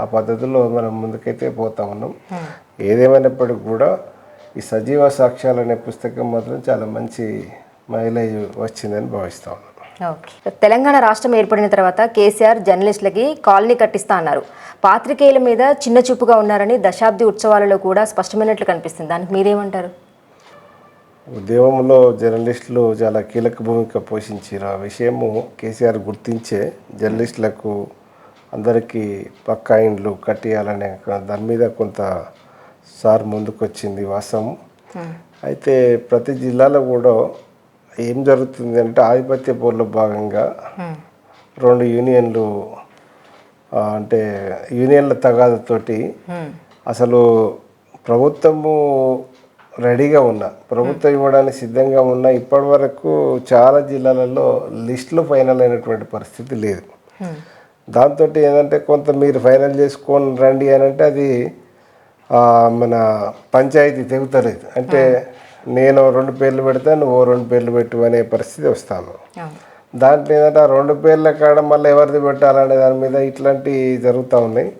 ఆ పద్ధతిలో మనం ముందుకైతే పోతా ఉన్నాం. ఏదేమైనప్పటికీ కూడా ఈ సజీవ సాక్ష్యాలు అనే పుస్తకం మాత్రం చాలా మంచి మైలేజ్ వచ్చిందని భావిస్తా ఉన్నాను. ఓకే. తెలంగాణ రాష్ట్రం ఏర్పడిన తర్వాత కేసీఆర్ జర్నలిస్టులకి కాలనీ కట్టిస్తా అన్నారు. పాత్రికేయుల మీద చిన్న చూపుగా ఉన్నారని దశాబ్ది ఉత్సవాలలో కూడా స్పష్టమైనట్లు కనిపిస్తుంది. దానికి మీరేమంటారు? ఉద్యమంలో జర్నలిస్టులు చాలా కీలక భూమిక పోషించారు. ఆ విషయము కేసీఆర్ గుర్తించే జర్నలిస్టులకు అందరికీ పక్కా ఇండ్లు కట్టియాలనే దాని మీద కొంత సార్ ముందుకొచ్చింది వాస్తవం. అయితే ప్రతి జిల్లాలో కూడా ఏం జరుగుతుంది అంటే ఆధిపత్య పోరులో భాగంగా 2 యూనియన్లు అంటే యూనియన్ల తగాదతోటి అసలు ప్రభుత్వము రెడీగా ఉన్నా, ప్రభుత్వం ఇవ్వడానికి సిద్ధంగా ఉన్నా. ఇప్పటి వరకు చాలా జిల్లాలలో లిస్టులు ఫైనల్ అయినటువంటి పరిస్థితి లేదు. దాంతో ఏంటంటే కొంత మీరు ఫైనల్ చేసుకొని రండి అని అంటే అది మన పంచాయతీ తెగుతలేదు. అంటే నేను 2 పేర్లు పెడతా, నువ్వు 2 పేర్లు పెట్టు అనే పరిస్థితి వస్తాను. దాంట్లో ఏంటంటే ఆ 2 పేర్ల కాడ మళ్ళీ ఎవరిది పెట్టాలనే దాని మీద ఇట్లాంటివి జరుగుతూ ఉన్నాయి.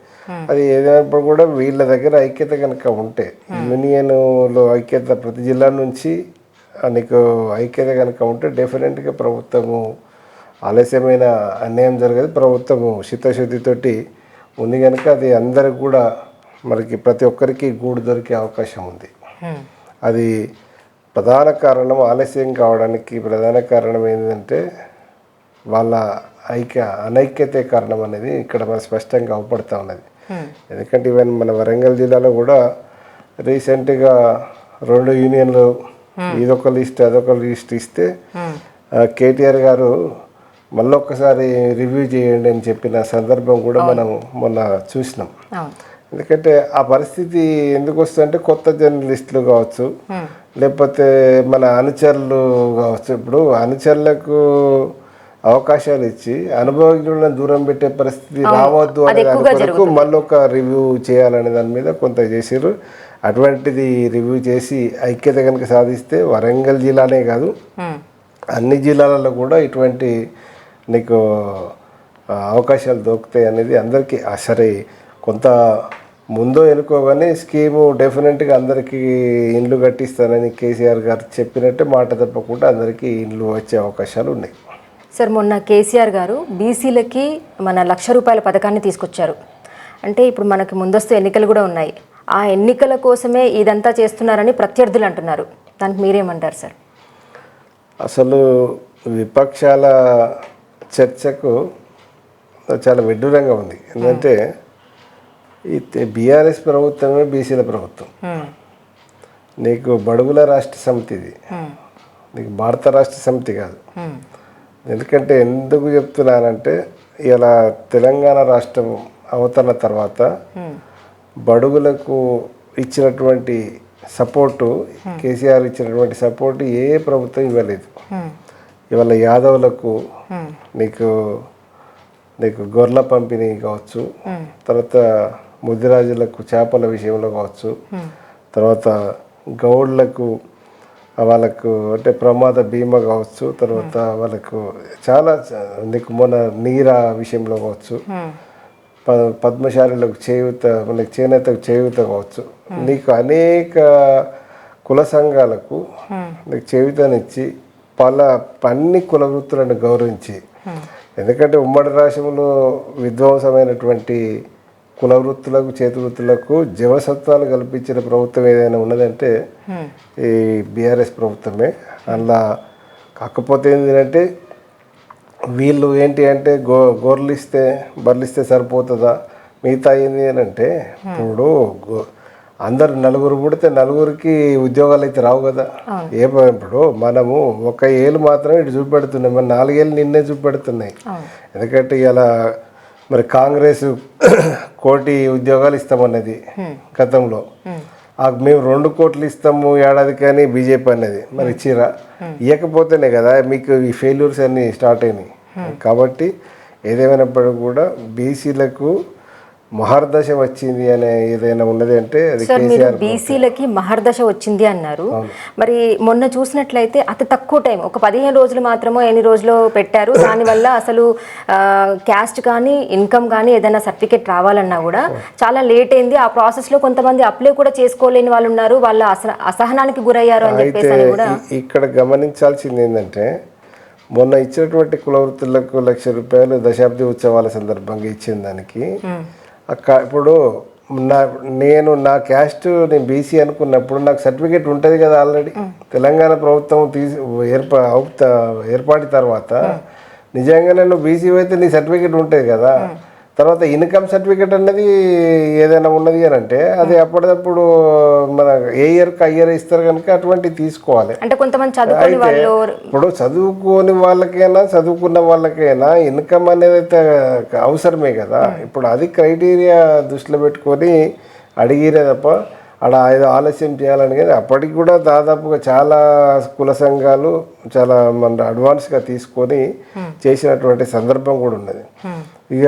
అది ఏదైనప్పుడు కూడా వీళ్ళ దగ్గర ఐక్యత కనుక ఉంటే, యూనియన్లో ఐక్యత ప్రతి జిల్లా నుంచి నీకు ఐక్యత కనుక ఉంటే డెఫినెట్గా ప్రభుత్వము ఆలస్యమైన అన్యాయం జరగదు. ప్రభుత్వము చిత్తశుద్ధితోటి ఉంది కనుక అది అందరికి కూడా మనకి ప్రతి ఒక్కరికి గూడు దొరికే అవకాశం ఉంది. అది ప్రధాన కారణం, ఆలస్యం కావడానికి ప్రధాన కారణం ఏంటంటే వాళ్ళ అనైక్యతే కారణం అనేది ఇక్కడ మన స్పష్టంగా అవపడుతూ ఉన్నది. ఎందుకంటే ఈవెన్ మన వరంగల్ జిల్లాలో కూడా రీసెంట్గా 2 యూనియన్లు ఇదొక లిస్ట్ అదొక లిస్ట్ ఇస్తే కేటీఆర్ గారు మళ్ళొక్కసారి రివ్యూ చేయండి అని చెప్పిన సందర్భం కూడా మనం మొన్న చూసినాం. ఎందుకంటే ఆ పరిస్థితి ఎందుకు వస్తుందంటే కొత్త జర్నలిస్టులు కావచ్చు, లేకపోతే మన అనుచరులు కావచ్చు. ఇప్పుడు అనుచరులకు అవకాశాలు ఇచ్చి అనుభవజ్ఞులను దూరం పెట్టే పరిస్థితి రావద్దు అనే దాని కొరకు మళ్ళీ ఒక రివ్యూ చేయాలనే దాని మీద కొంత చేసారు. అటువంటిది రివ్యూ చేసి ఐక్యత కనుక సాధిస్తే వరంగల్ జిల్లానే కాదు అన్ని జిల్లాలలో కూడా ఇటువంటి నీకు అవకాశాలు దొరుకుతాయి అనేది అందరికీ సరే. కొంత ముందో ఎన్నుకోగానే స్కీము డెఫినెట్గా అందరికీ ఇండ్లు కట్టిస్తానని కేసీఆర్ గారు చెప్పినట్టే మాట తప్పకుండా అందరికీ ఇండ్లు వచ్చే అవకాశాలు ఉన్నాయి. సార్, మొన్న కేసీఆర్ గారు బీసీలకి మన ₹1,00,000 పథకాన్ని తీసుకొచ్చారు. అంటే ఇప్పుడు మనకి ముందస్తు ఎన్నికలు కూడా ఉన్నాయి. ఆ ఎన్నికల కోసమే ఇదంతా చేస్తున్నారని ప్రత్యర్థులు అంటున్నారు. దానికి మీరేమంటారు సార్? అసలు విపక్షాల చర్చకు చాలా విడ్డూరంగా ఉంది. ఎందుకంటే ఈ బీఆర్ఎస్ ప్రభుత్వమే బీసీల ప్రభుత్వం. నీకు బడుగుల రాష్ట్ర సమితిది, నీకు భారత రాష్ట్ర సమితి కాదు. ఎందుకంటే ఎందుకు చెప్తున్నానంటే ఇలా తెలంగాణ రాష్ట్రం అవతరణ తర్వాత బడుగులకు ఇచ్చినటువంటి సపోర్టు, కేసీఆర్ ఇచ్చినటువంటి సపోర్టు ఏ ప్రభుత్వం ఇవ్వలేదు. ఇవాళ యాదవులకు నీకు గొర్రెల పంపిణీ కావచ్చు, తర్వాత ముదిరాజులకు చేపల విషయంలో కావచ్చు, తర్వాత గౌడ్లకు వాళ్ళకు అంటే ప్రమాద బీమా కావచ్చు, తర్వాత వాళ్ళకు చాలా నీకు మొన్న నీరా విషయంలో కావచ్చు, పద్మశాలిలకు చేయూత, మనకి చేనేతకు చేయూత కావచ్చు, నీకు అనేక కుల సంఘాలకు నీకు చేయూతనిచ్చి అన్ని కుల వృత్తులను గౌరవించి, ఎందుకంటే ఉమ్మడి రాష్ట్రంలో విధ్వంసమైనటువంటి కుల వృత్తులకు చేతి వృత్తులకు జీవసత్వాలు కల్పించిన ప్రభుత్వం ఏదైనా ఉన్నదంటే ఈ బీఆర్ఎస్ ప్రభుత్వమే. అలా కాకపోతే ఏంటంటే వీళ్ళు ఏంటి అంటే గొర్రెలు ఇస్తే బర్రెలు ఇస్తే సరిపోతుందా, మిగతా ఏంది అని అంటే ఇప్పుడు అందరు 4 పుడితే 4కి ఉద్యోగాలు అయితే రావు కదా. ఇప్పుడు మనము ఒక ఏళ్ళు మాత్రమే ఇటు చూపెడుతున్నాయి, మన 4 ఏళ్ళు నిన్నే చూపెడుతున్నాయి. ఎందుకంటే ఇలా మరి కాంగ్రెస్ 1 కోటి ఉద్యోగాలు ఇస్తామన్నది గతంలో, మేము 2 కోట్లు ఇస్తాము ఏడాది కానీ బీజేపీ అన్నది. మరి ఇచ్చిరా? ఇవ్వకపోతేనే కదా మీకు ఈ ఫెయిల్యూర్స్ అన్నీ స్టార్ట్ అయినాయి. కాబట్టి ఏదేమైనప్పటికీ కూడా బీసీలకు మహర్దశ వచ్చింది అనే ఏదైనా ఉన్నది అంటే అది కేసీఆర్. బీసీలకి మహర్దశ వచ్చింది అన్నారు. మరి మొన్న చూసినట్లయితే అతి తక్కువ టైం, ఒక 15 రోజులు మాత్రమో ఎన్ని రోజులు పెట్టారు. దానివల్ల అసలు క్యాస్ట్ కానీ ఇన్కమ్ కానీ ఏదైనా సర్టిఫికేట్ రావాలన్నా కూడా చాలా లేట్ అయింది. ఆ ప్రాసెస్లో కొంతమంది అప్లై కూడా చేసుకోలేని వాళ్ళు ఉన్నారు, వాళ్ళ అసహనానికి గురయ్యారు అని చెప్పేసి కూడా ఇక్కడ గమనించాల్సింది ఏంటంటే మొన్న ఇచ్చినటువంటి కుల వృత్తులకు ₹1,00,000 దశాబ్ది ఉత్సవాల సందర్భంగా ఇచ్చిన దానికి ఇప్పుడు నా క్యాస్ట్ నేను బీసీ అనుకున్నప్పుడు నాకు సర్టిఫికేట్ ఉంటుంది కదా ఆల్రెడీ. తెలంగాణ ప్రభుత్వం ఏర్పాటు తర్వాత నిజంగానే నువ్వు బీసీ అయితే నీ సర్టిఫికేట్ ఉంటుంది కదా. తర్వాత ఇన్కమ్ సర్టిఫికేట్ అన్నది ఏదైనా ఉన్నది అని అంటే అది అప్పటికప్పుడు మన ఏ ఇయర్కి ఆ ఇయర్ ఇస్తారు కనుక అటువంటివి తీసుకోవాలి. అంటే కొంతమంది చదువుకోని వాళ్ళు, ఇప్పుడు చదువుకోని వాళ్ళకైనా చదువుకున్న వాళ్ళకైనా ఇన్కమ్ అనేది అయితే అవసరమే కదా. ఇప్పుడు అది క్రైటీరియా దృష్టిలో పెట్టుకొని అడిగిరే తప్ప అలా ఏదో ఆలస్యం చేయాలని, కానీ అప్పటికి కూడా దాదాపుగా చాలా కుల సంఘాలు చాలా మన అడ్వాన్స్గా తీసుకొని చేసినటువంటి సందర్భం కూడా ఉన్నది. ఇక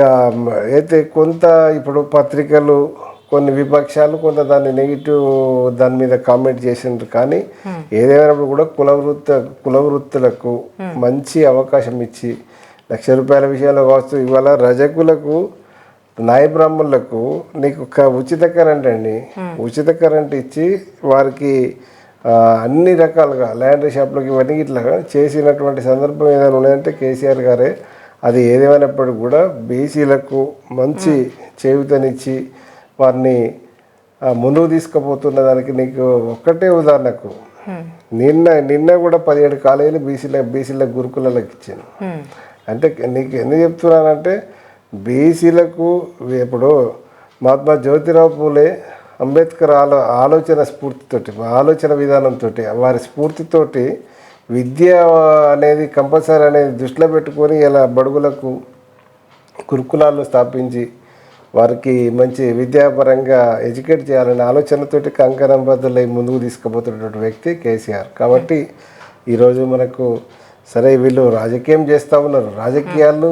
అయితే కొంత ఇప్పుడు పత్రికలు కొన్ని విపక్షాలు కొంత దాన్ని నెగిటివ్ దాని మీద కామెంట్ చేసిండ్రు, కానీ ఏదేమైనప్పుడు కూడా కుల వృత్తులకు మంచి అవకాశం ఇచ్చి ₹1,00,000 విషయంలో కావచ్చు, ఇవాళ రజకులకు నాయ బ్రాహ్మణులకు నీకు ఉచిత కరెంట్ అండి, ఉచిత కరెంట్ ఇచ్చి వారికి అన్ని రకాలుగా ల్యాండ్ షాప్లకి ఇవన్నీ ఇట్లా చేసినటువంటి సందర్భం ఏదైనా ఉన్నాయంటే కేసీఆర్ గారే. అది ఏదేమైనప్పటికీ కూడా బీసీలకు మంచి చేయూతనిచ్చి వారిని ముందుకు తీసుకుపోతున్న దానికి నీకు ఒక్కటే ఉదాహరణకు నిన్న కూడా 17 కాలేజీలు బీసీల గురుకులకు ఇచ్చాను. అంటే నీకు ఎందుకు చెప్తున్నానంటే బీసీలకు ఇప్పుడు మహాత్మా జ్యోతిరావు పూలే అంబేద్కర్ ఆలోచన స్ఫూర్తితోటి, ఆలోచన విధానంతో, వారి స్ఫూర్తితోటి విద్య అనేది కంపల్సరీ అనేది దృష్టిలో పెట్టుకొని ఇలా బడుగులకు గురుకులాలను స్థాపించి వారికి మంచి విద్యాపరంగా ఎడ్యుకేట్ చేయాలనే ఆలోచనతోటి కంకణం బద్దులై ముందుకు తీసుకుపోతున్నటువంటి వ్యక్తి కేసీఆర్. కాబట్టి ఈరోజు మనకు సరే వీళ్ళు రాజకీయం చేస్తూ ఉన్నారు, రాజకీయాలు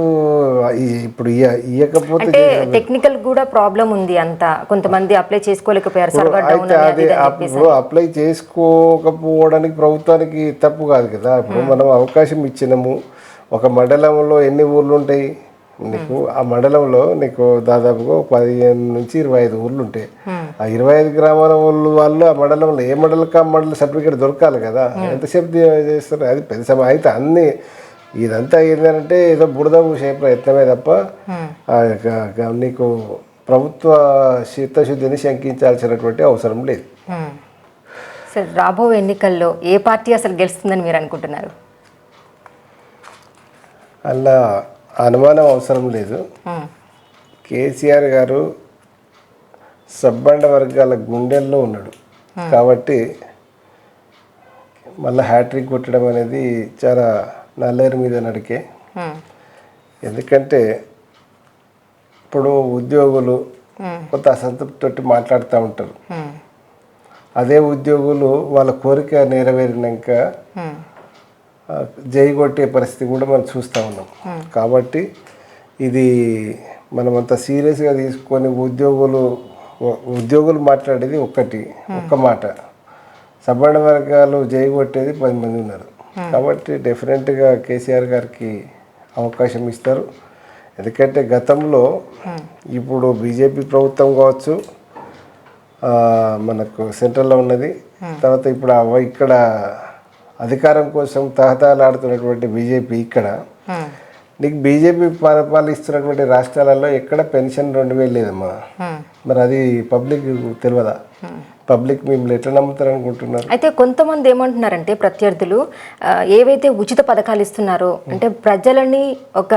ఇప్పుడు ఇవ్వకపోతే టెక్నికల్ కూడా ప్రాబ్లం ఉంది, అంత కొంతమంది అప్లై చేసుకోలేకపోయారు. అయితే అది అప్లై చేసుకోకపోవడానికి ప్రభుత్వానికి తప్పు కాదు కదా. ఇప్పుడు మనం అవకాశం ఇచ్చినాము. ఒక మండలంలో ఎన్ని ఊర్లు ఉంటాయి నీకు? ఆ మండలంలో నీకు దాదాపుగా 15 నుంచి 25 ఊర్లు ఉంటాయి. ఆ 25 గ్రామాల వాళ్ళు ఆ మండలంలో ఏ మండలికి ఆ మండల సర్టిఫికేట్ దొరకాలి కదా. ఎంతసేపు చేస్తారు? అది పెద్ద సమయం. అయితే అన్ని ఇదంతా ఏంటంటే ఏదో బురద పూసే ప్రయత్నమే తప్ప నీకు ప్రభుత్వ చిత్తశుద్ధిని శంకించాల్సినటువంటి అవసరం లేదు. సార్, రాబోయే ఎన్నికల్లో ఏ పార్టీ అసలు గెలుస్తుందని మీరు అనుకుంటున్నారు? అలా అనుమానం అవసరం లేదు. కేసీఆర్ గారు సబ్బండ వర్గాల గుండెల్లో ఉన్నాడు కాబట్టి మళ్ళీ హ్యాట్రిక్ కొట్టడం అనేది చాలా నల్లేరు మీద నడికే. ఎందుకంటే ఇప్పుడు ఉద్యోగులు కొంత అసంతృప్తితో మాట్లాడుతూ ఉంటారు. అదే ఉద్యోగులు వాళ్ళ కోరిక నెరవేరినాక జై కొట్టే పరిస్థితి కూడా మనం చూస్తూ ఉన్నాం. కాబట్టి ఇది మనమంతా సీరియస్గా తీసుకొని ఉద్యోగులు మాట్లాడేది ఒక్క మాట, సబ్బండ వర్గాలు జై కొట్టేది 10 మంది ఉన్నారు. కాబట్టి డెఫినెట్గా కేసీఆర్ గారికి అవకాశం ఇస్తారు. ఎందుకంటే గతంలో ఇప్పుడు బీజేపీ ప్రభుత్వం కావచ్చు, మనకు సెంట్రల్లో ఉన్నది, తర్వాత ఇప్పుడు ఇక్కడ అధికారం కోసం తహతహలాడుతున్నటువంటి బీజేపీ ఇక్కడ నీకు బీజేపీ పరిపాలిస్తున్నటువంటి రాష్ట్రాలలో ఎక్కడ పెన్షన్ 2,000 లేదమ్మా. మరి అది పబ్లిక్ తెలియదా? పబ్లిక్ మిమ్మల్ని ఎట్లా నమ్ముతారు అనుకుంటున్నారు? అయితే కొంతమంది ఏమంటున్నారంటే ప్రత్యర్థులు ఏవైతే ఉచిత పథకాలు ఇస్తున్నారో అంటే ప్రజలని ఒక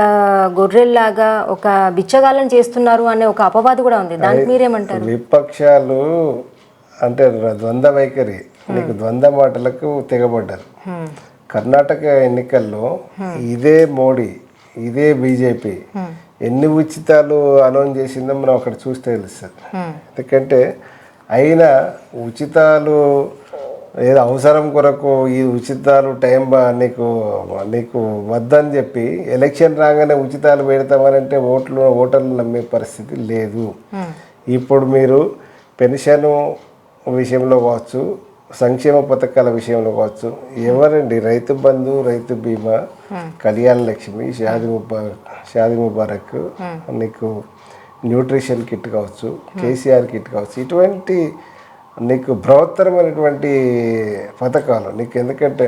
గొర్రెల్లాగా ఒక బిచ్చగాళ్ళని చేస్తున్నారు అనే ఒక అపవాదు కూడా ఉంది. దానికి మీరేమంటారు? విపక్షాలు అంటే ద్వంద్వ వైఖరి, నీకు ద్వంద్వ మాటలకు తెగబడ్డారు. కర్ణాటక ఎన్నికల్లో ఇదే మోడీ, ఇదే బీజేపీ ఎన్ని ఉచితాలు అనౌన్స్ చేసిందో మనం అక్కడ చూస్తే తెలుస్తుంది. ఎందుకంటే అయినా ఉచితాలు ఏదో అవసరం కొరకు ఈ ఉచితాలు నీకు వద్దని చెప్పి ఎలక్షన్ రాగానే ఉచితాలు పెడతామనంటే ఓటర్లు నమ్మే పరిస్థితి లేదు. ఇప్పుడు మీరు పెన్షన్ విషయంలో కావచ్చు, సంక్షేమ పథకాల విషయంలో కావచ్చు, ఎవరండి రైతు బంధు, రైతు బీమా, కళ్యాణ లక్ష్మి, షాదీ ముబారక్, నీకు న్యూట్రిషన్ కిట్ కావచ్చు, కేసీఆర్ కిట్ కావచ్చు, ఇటువంటి నీకు బృహత్తరమైనటువంటి పథకాలు నీకు. ఎందుకంటే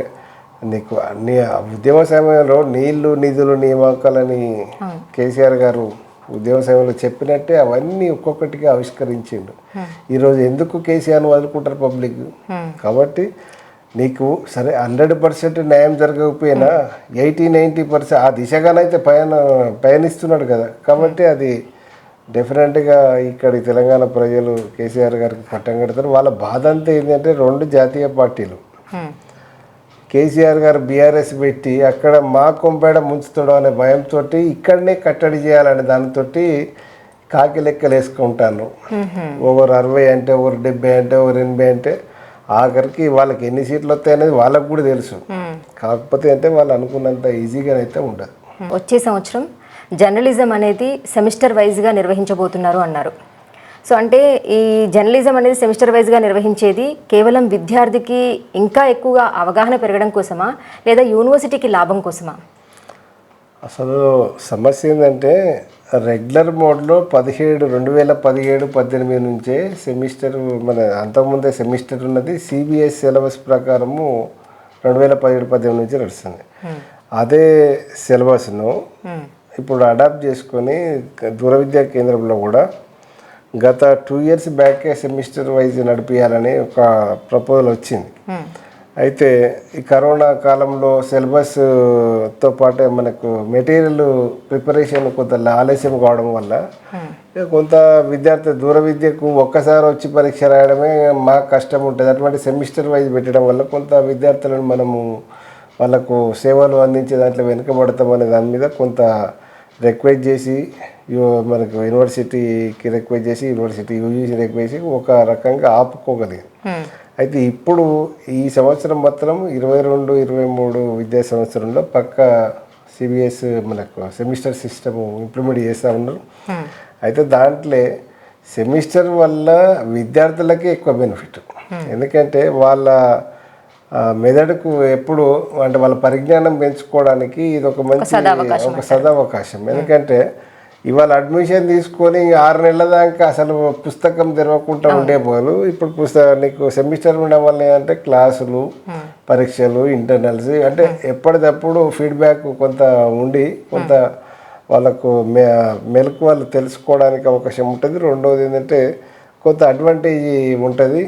నీకు అన్ని ఉద్యమ సమయంలో నీళ్లు నిధులు నియామకాలని కేసీఆర్ గారు ఉద్యమ సమయంలో చెప్పినట్టే అవన్నీ ఒక్కొక్కటిగా ఆవిష్కరించిండు. ఈరోజు ఎందుకు కేసీఆర్ను వదులుకుంటారు పబ్లిక్? కాబట్టి నీకు సరే 100% న్యాయం జరగకపోయినా 80-90% ఆ దిశగానైతే పయనిస్తున్నాడు కదా. కాబట్టి అది డెఫినెట్గా ఇక్కడి తెలంగాణ ప్రజలు కేసీఆర్ గారికి పట్టం కడతారు. వాళ్ళ బాధ అంతా ఏంటంటే 2 జాతీయ పార్టీలు కేసీఆర్ గారు బీఆర్ఎస్ పెట్టి అక్కడ మా కొంపేడ ముంచుతాడు అనే భయంతో ఇక్కడనే కట్టడి చేయాలనే దానితో కాకి లెక్కలు వేసుకుంటాను. ఒకరు 60 అంటే, ఒకరు 70 అంటే, ఒకరు 80 అంటే ఆఖరికి వాళ్ళకి ఎన్ని సీట్లు వస్తాయి అనేది వాళ్ళకు కూడా తెలుసు. కాకపోతే అంటే వాళ్ళు అనుకున్నంత ఈజీగా అయితే ఉండదు. వచ్చే సంవత్సరం జర్నలిజం అనేది సెమిస్టర్ వైజ్గా నిర్వహించబోతున్నారు అన్నారు. సో అంటే ఈ జర్నలిజం అనేది సెమిస్టర్ వైజ్గా నిర్వహించేది కేవలం విద్యార్థికి ఇంకా ఎక్కువగా అవగాహన పెరగడం కోసమా, లేదా యూనివర్సిటీకి లాభం కోసమా? అసలు సమస్య ఏంటంటే రెగ్యులర్ మోడ్లో 2017-18 నుంచే సెమిస్టర్, మన అంతకుముందే సెమిస్టర్ ఉన్నది. సిబిఎస్ సిలబస్ ప్రకారము 2017-18 నుంచి నడుస్తుంది. అదే సిలబస్ను ఇప్పుడు అడాప్ట్ చేసుకొని దూర విద్యా కేంద్రంలో కూడా గత 2 years బ్యాకే సెమిస్టర్ వైజ్ నడిపించాలని ఒక ప్రపోజల్ వచ్చింది. అయితే ఈ కరోనా కాలంలో సిలబస్తో పాటే మనకు మెటీరియల్ ప్రిపరేషన్ కొంత ఆలస్యం కావడం వల్ల కొంత విద్యార్థి దూర విద్యకు ఒక్కసారి వచ్చి పరీక్ష రాయడమే మాకు కష్టం ఉంటుంది. అటువంటి సెమిస్టర్ వైజ్ పెట్టడం వల్ల కొంత విద్యార్థులను మనము వాళ్ళకు సేవలు అందించే దాంట్లో వెనుకబడతాం అనే దాని మీద కొంత రిక్వెస్ట్ చేసి మనకు యూనివర్సిటీకి రిక్వెస్ట్ చేసి యూనివర్సిటీ యూజీసీ రిక్వెస్ట్ చేసి ఒక రకంగా ఆపుకోగలిగింది. అయితే ఇప్పుడు ఈ సంవత్సరం మాత్రం 22-23 విద్యా సంవత్సరంలో పక్క సిబిఎస్ మనకు సెమిస్టర్ సిస్టమ్ ఇంప్లిమెంట్ చేస్తూ ఉన్నారు. అయితే దాంట్లో సెమిస్టర్ వల్ల విద్యార్థులకే ఎక్కువ బెనిఫిట్. ఎందుకంటే వాళ్ళ మెదడుకు ఎప్పుడు అంటే వాళ్ళ పరిజ్ఞానం పెంచుకోవడానికి ఇది ఒక మంచి సదవకాశం. ఎందుకంటే ఇవాళ అడ్మిషన్ తీసుకొని 6 నెలల దాకా అసలు పుస్తకం తెరవకుండా ఉండేపోలు. ఇప్పుడు నీకు సెమిస్టర్ ఉండడం వల్ల ఏంటంటే క్లాసులు, పరీక్షలు, ఇంటర్నల్స్ అంటే ఎప్పటికప్పుడు ఫీడ్బ్యాక్ కొంత ఉండి కొంత వాళ్ళకు మెలకు వాళ్ళు తెలుసుకోవడానికి అవకాశం ఉంటుంది. రెండవది ఏంటంటే కొంత అడ్వాంటేజ్ ఉంటుంది.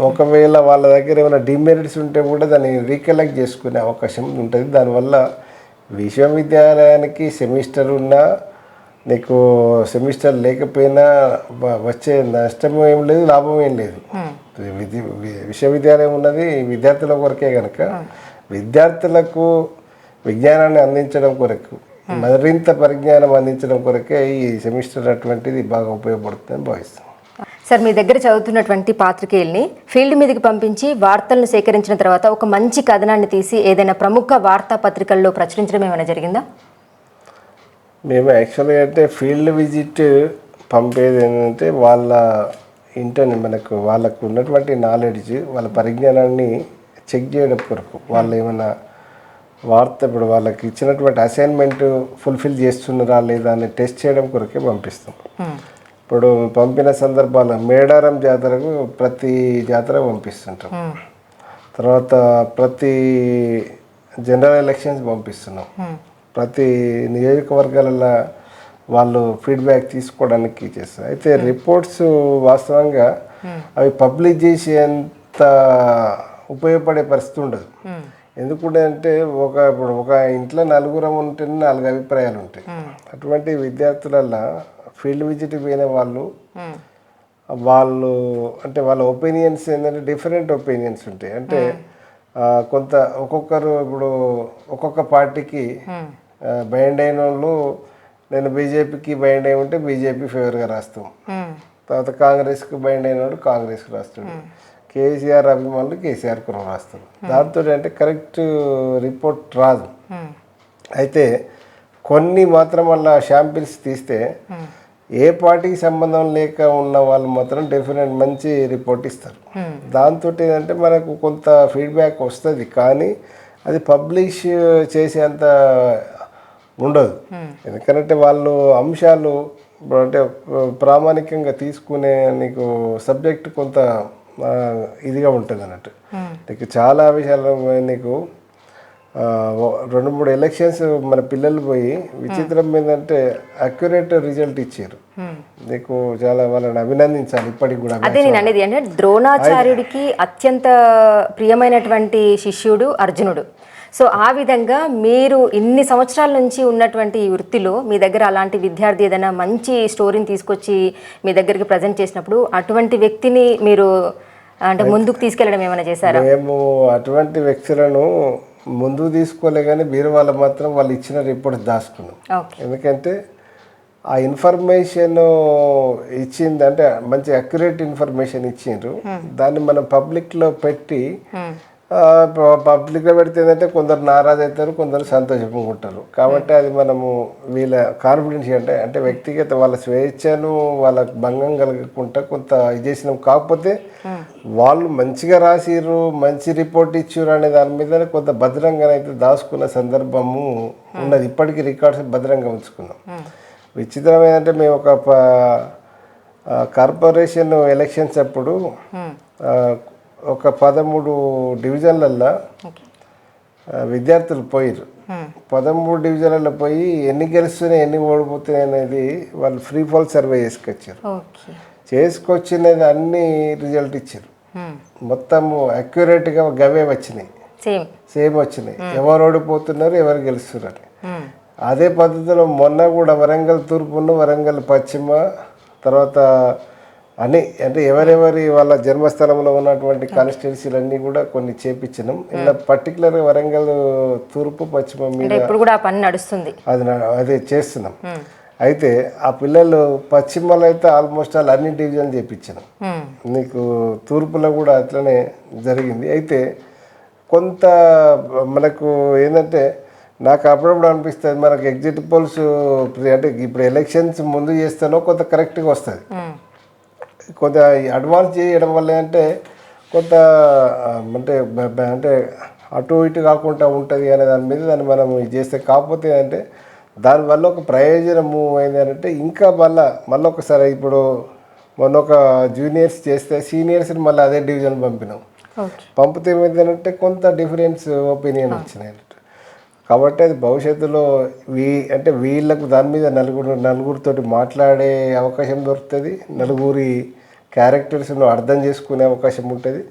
ఒకవేళ వాళ్ళ దగ్గర ఏమైనా డిమెరిట్స్ ఉంటే కూడా దాన్ని రీకలెక్ట్ చేసుకునే అవకాశం ఉంటుంది. దానివల్ల విశ్వవిద్యాలయానికి సెమిస్టర్ ఉన్నా నీకు సెమిస్టర్ లేకపోయినా వచ్చే నష్టం ఏం లేదు, లాభం ఏం లేదు. విశ్వవిద్యాలయం ఉన్నది విద్యార్థుల కొరకే కనుక విద్యార్థులకు విజ్ఞానాన్ని అందించడం కొరకు, మరింత పరిజ్ఞానం అందించడం కొరకే ఈ సెమిస్టర్ అటువంటిది బాగా ఉపయోగపడుతుందని భావిస్తాం. సార్, మీ దగ్గర చదువుతున్నటువంటి పాత్రికేయుల్ని ఫీల్డ్ మీదకి పంపించి వార్తలను సేకరించిన తర్వాత ఒక మంచి కథనాన్ని తీసి ఏదైనా ప్రముఖ వార్తాపత్రికల్లో ప్రచురించడం ఏమైనా జరిగిందా? మేము యాక్చువల్గా అంటే ఫీల్డ్ విజిట్ పంపేది ఏంటంటే వాళ్ళ ఇంటర్ని మనకు వాళ్ళకు ఉన్నటువంటి నాలెడ్జ్, వాళ్ళ పరిజ్ఞానాన్ని చెక్ చేయడం కొరకు, వాళ్ళు ఏమైనా వార్త ఇప్పుడు వాళ్ళకి ఇచ్చినటువంటి అసైన్మెంట్ ఫుల్ఫిల్ చేస్తున్నారా లేదా అని టెస్ట్ చేయడం కొరకే పంపిస్తాం. ఇప్పుడు పంపిన సందర్భాల్లో మేడారం జాతరకు ప్రతి జాతర పంపిస్తుంటాం. తర్వాత ప్రతి జనరల్ ఎలక్షన్స్ పంపిస్తున్నాం. ప్రతి నియోజకవర్గాలలో వాళ్ళు ఫీడ్బ్యాక్ తీసుకోవడానికి చేస్తారు. అయితే రిపోర్ట్స్ వాస్తవంగా అవి పబ్లిష్ చేసేంత ఉపయోగపడే పరిస్థితి ఉండదు. ఎందుకంటే ఇప్పుడు ఒక ఇంట్లో 4 ఉంటేనే 4 అభిప్రాయాలు ఉంటాయి. అటువంటి విద్యార్థులలో ఫీల్డ్ విజిట్ పోయిన వాళ్ళు అంటే వాళ్ళ ఒపీనియన్స్ ఏంటంటే డిఫరెంట్ ఒపీనియన్స్ ఉంటాయి. అంటే కొంత ఒక్కొక్కరు ఇప్పుడు ఒక్కొక్క పార్టీకి బైండ్ అయిన వాళ్ళు, నేను బీజేపీకి బైండ్ అయి ఉంటే బీజేపీ ఫేవర్గా రాస్తాం. తర్వాత కాంగ్రెస్కి బైండ్ అయిన వాడు కాంగ్రెస్కి రాస్తాడు. కేసీఆర్ అభిమానులు కేసీఆర్కు రాస్తారు. దాంతో అంటే కరెక్ట్ రిపోర్ట్ రాదు. అయితే కొన్ని మాత్రం వల్ల శాంపిల్స్ తీస్తే ఏ పార్టీకి సంబంధం లేక ఉన్న వాళ్ళు మాత్రం డెఫినెట్ మంచి రిపోర్ట్ ఇస్తారు. దాంతో ఏంటంటే మనకు కొంత ఫీడ్బ్యాక్ వస్తుంది, కానీ అది పబ్లిష్ చేసేంత ఉండదు. ఎందుకంటే వాళ్ళు అంశాలు అంటే ప్రామాణికంగా తీసుకునే నీకు సబ్జెక్ట్ కొంత ఇదిగా ఉంటుంది అన్నట్టు. నీకు చాలా విషయాలు నీకు 2-3 ఎలక్షన్స్ మన పిల్లలు పోయి విచిత్రం ఏంటంటే అక్యురేట్ రిజల్ట్ ఇచ్చారు. నీకు చాలా వాళ్ళని అభినందించాలి ఇప్పటికి కూడా. అదే నేను అనేది అంటే ద్రోణాచార్యుడికి అత్యంత ప్రియమైనటువంటి శిష్యుడు అర్జునుడు. సో ఆ విధంగా మీరు ఇన్ని సంవత్సరాల నుంచి ఉన్నటువంటి ఈ వృత్తిలో మీ దగ్గర అలాంటి విద్యార్థి ఏదైనా మంచి స్టోరీని తీసుకొచ్చి మీ దగ్గరికి ప్రజెంట్ చేసినప్పుడు అటువంటి వ్యక్తిని మీరు అంటే ముందుకు తీసుకెళ్ళడం ఏమైనా చేశారా? మేము అటువంటి వ్యక్తులను ముందుకు తీసుకోలే, కానీ బీరువాళ్ళ మాత్రం వాళ్ళు ఇచ్చిన రిపోర్ట్స్ దాచుకున్నాం. ఎందుకంటే ఆ ఇన్ఫర్మేషన్ ఇచ్చింది అంటే మంచి అక్యురేట్ ఇన్ఫర్మేషన్ ఇచ్చిండ్రు. దాన్ని మనం పబ్లిక్లో పెట్టి పబ్లిక్లో పెడితే ఏంటంటే కొందరు నారాజు అవుతారు, కొందరు సంతోషంగా ఉంటారు. కాబట్టి అది మనము వీళ్ళ కాన్ఫిడెన్స్ అంటే వ్యక్తిగత వాళ్ళ స్వేచ్ఛను వాళ్ళకి భంగం కలగకుండా కొంత ఇది చేసినాం. కాకపోతే వాళ్ళు మంచిగా రాసిర్రు, మంచి రిపోర్ట్ ఇచ్చారు అనే దాని మీద కొంత భద్రంగా అయితే దాచుకున్న సందర్భము ఉన్నది. ఇప్పటికీ రికార్డ్స్ భద్రంగా ఉంచుకున్నాం. విచిత్రం ఏంటంటే మేము ఒక కార్పొరేషన్ ఎలక్షన్స్ అప్పుడు ఒక 13 డివిజన్లల్లో విద్యార్థులు పోయిర్రు. 13 డివిజన్లలో పోయి ఎన్ని గెలుస్తున్నాయి ఎన్ని ఓడిపోతున్నాయి అనేది వాళ్ళు ఫ్రీ ఫాల్ సర్వే చేసుకొచ్చారు. చేసుకొచ్చినది అన్ని రిజల్ట్ ఇచ్చారు. మొత్తము అక్యురేట్గా గవే వచ్చినాయి, సేమ్ వచ్చినాయి. ఎవరు ఓడిపోతున్నారు ఎవరు గెలుస్తున్నారు. అదే పద్ధతిలో మొన్న కూడా వరంగల్ తూర్పును, వరంగల్ పశ్చిమ, తర్వాత అని అంటే ఎవరెవరి వాళ్ళ జన్మస్థలంలో ఉన్నటువంటి కాన్స్టిట్యున్సీలన్నీ కూడా కొన్ని చేపించినాం. ఇలా పర్టికులర్గా వరంగల్ తూర్పు పశ్చిమ మీద ఇప్పుడు కూడా పని నడుస్తుంది, అదే చేస్తున్నాం. అయితే ఆ పిల్లలు పశ్చిమలో అయితే ఆల్మోస్ట్ ఆల్ అన్ని డివిజన్ చేపించినాం. నీకు తూర్పులో కూడా అట్లనే జరిగింది. అయితే కొంత మనకు ఏంటంటే నాకు అప్పుడప్పుడు అనిపిస్తుంది మనకు ఎగ్జిట్ పోల్స్ అంటే ఇప్పుడు ఎలక్షన్స్ ముందు చేస్తానో కొంత కరెక్ట్గా వస్తుంది, కొంత అడ్వాన్స్ చేయడం వల్ల అంటే కొంత అంటే అటు ఇటు కాకుండా ఉంటుంది అనే దాని మీద దాన్ని మనం ఇది చేస్తే. కాకపోతే అంటే దానివల్ల ఒక ప్రయోజనము అయింది అంటే ఇంకా మళ్ళీ ఒకసారి ఇప్పుడు మొన్న ఒక జూనియర్స్ చేస్తే సీనియర్స్ని మళ్ళీ అదే డివిజన్ పంపినాం. పంపితే ఏమైందంటే కొంత డిఫరెన్స్ ఒపీనియన్ వచ్చినాయి. కాబట్టి అది భవిష్యత్తులో అంటే వీళ్ళకు దాని మీద నలుగురితోటి మాట్లాడే అవకాశం దొరుకుతుంది, నలుగురి క్యారెక్టర్స్ను అర్థం చేసుకునే అవకాశం ఉంటుంది.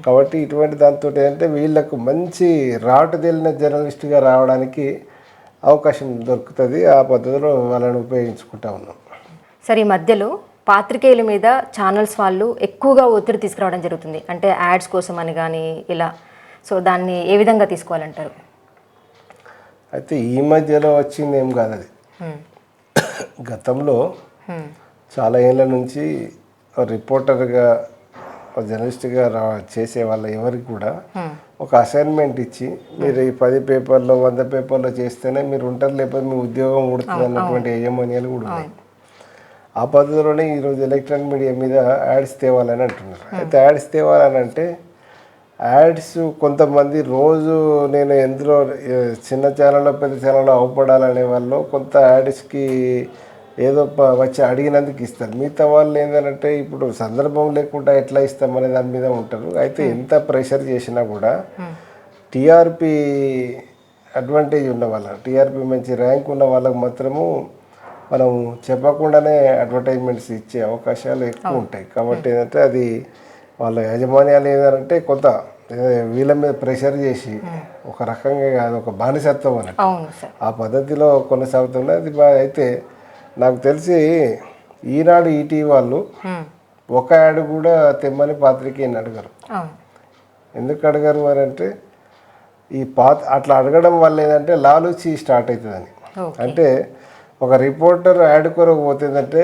కాబట్టి ఇటువంటి దాంతో ఏంటంటే వీళ్ళకు మంచి రాటు తేలిన జర్నలిస్ట్గా రావడానికి అవకాశం దొరుకుతుంది. ఆ పద్ధతిలో వాళ్ళని ఉపయోగించుకుంటా ఉన్నాం. సరే, ఈ మధ్యలో పాత్రికేయుల మీద ఛానల్స్ వాళ్ళు ఎక్కువగా ఒత్తిడి తీసుకురావడం జరుగుతుంది, అంటే యాడ్స్ కోసం అని కానీ ఇలా. సో దాన్ని ఏ విధంగా తీసుకోవాలంటారు? అయితే ఈ మధ్యలో వచ్చింది ఏం కాదు అది. గతంలో చాలా ఏళ్ళ నుంచి రిపోర్టర్గా జర్నలిస్ట్గా చేసే వాళ్ళ ఎవరికి కూడా ఒక అసైన్మెంట్ ఇచ్చి మీరు ఈ 10 పేపర్లో 100 పేపర్లో చేస్తేనే మీరు ఉంటారు, లేకపోతే మీ ఉద్యోగం ఉడుతుంది అన్నటువంటి యజమాన్యాలు కూడా ఉన్నాయి. ఆ పద్ధతిలోనే ఈరోజు ఎలక్ట్రానిక్ మీడియా మీద యాడ్స్ తేవాలని అంటున్నారు. అయితే యాడ్స్ తేవాలని అంటే యాడ్స్ కొంతమంది రోజు నేను ఎందులో చిన్న ఛానల్లో పెద్ద ఛానల్లో అవపడాలనే వాళ్ళు కొంత యాడ్స్కి ఏదో వచ్చి అడిగినందుకు ఇస్తారు. మిగతా వాళ్ళు ఏంటంటే ఇప్పుడు సందర్భం లేకుండా ఎట్లా ఇస్తామనే దాని మీద ఉంటారు. అయితే ఎంత ప్రెషర్ చేసినా కూడా టీఆర్పీ అడ్వాంటేజ్ ఉన్న వాళ్ళ, టీఆర్పీ మంచి ర్యాంక్ ఉన్న వాళ్ళకు మాత్రము మనం చెప్పకుండానే అడ్వర్టైజ్మెంట్స్ ఇచ్చే అవకాశాలు ఎక్కువ ఉంటాయి. కాబట్టి ఏంటంటే అది వాళ్ళ యాజమాన్యాలు ఏంటంటే కొంత వీళ్ళ మీద ప్రెషర్ చేసి ఒక రకంగా కాదు, ఒక బానిసత్వం అన్నట్టు ఆ పద్ధతిలో కొనసాగుతుంది. అది అయితే నాకు తెలిసి ఈనాడు ఈటీవీ వాళ్ళు ఒక యాడ్ కూడా తెమ్మని పాత్రికేయుని అడగరు. ఎందుకు అడగరు అని అంటే అట్లా అడగడం వల్ల ఏంటంటే లాలూచి స్టార్ట్ అవుతుందని. అంటే ఒక రిపోర్టర్ యాడ్ కొరకు పోతుందంటే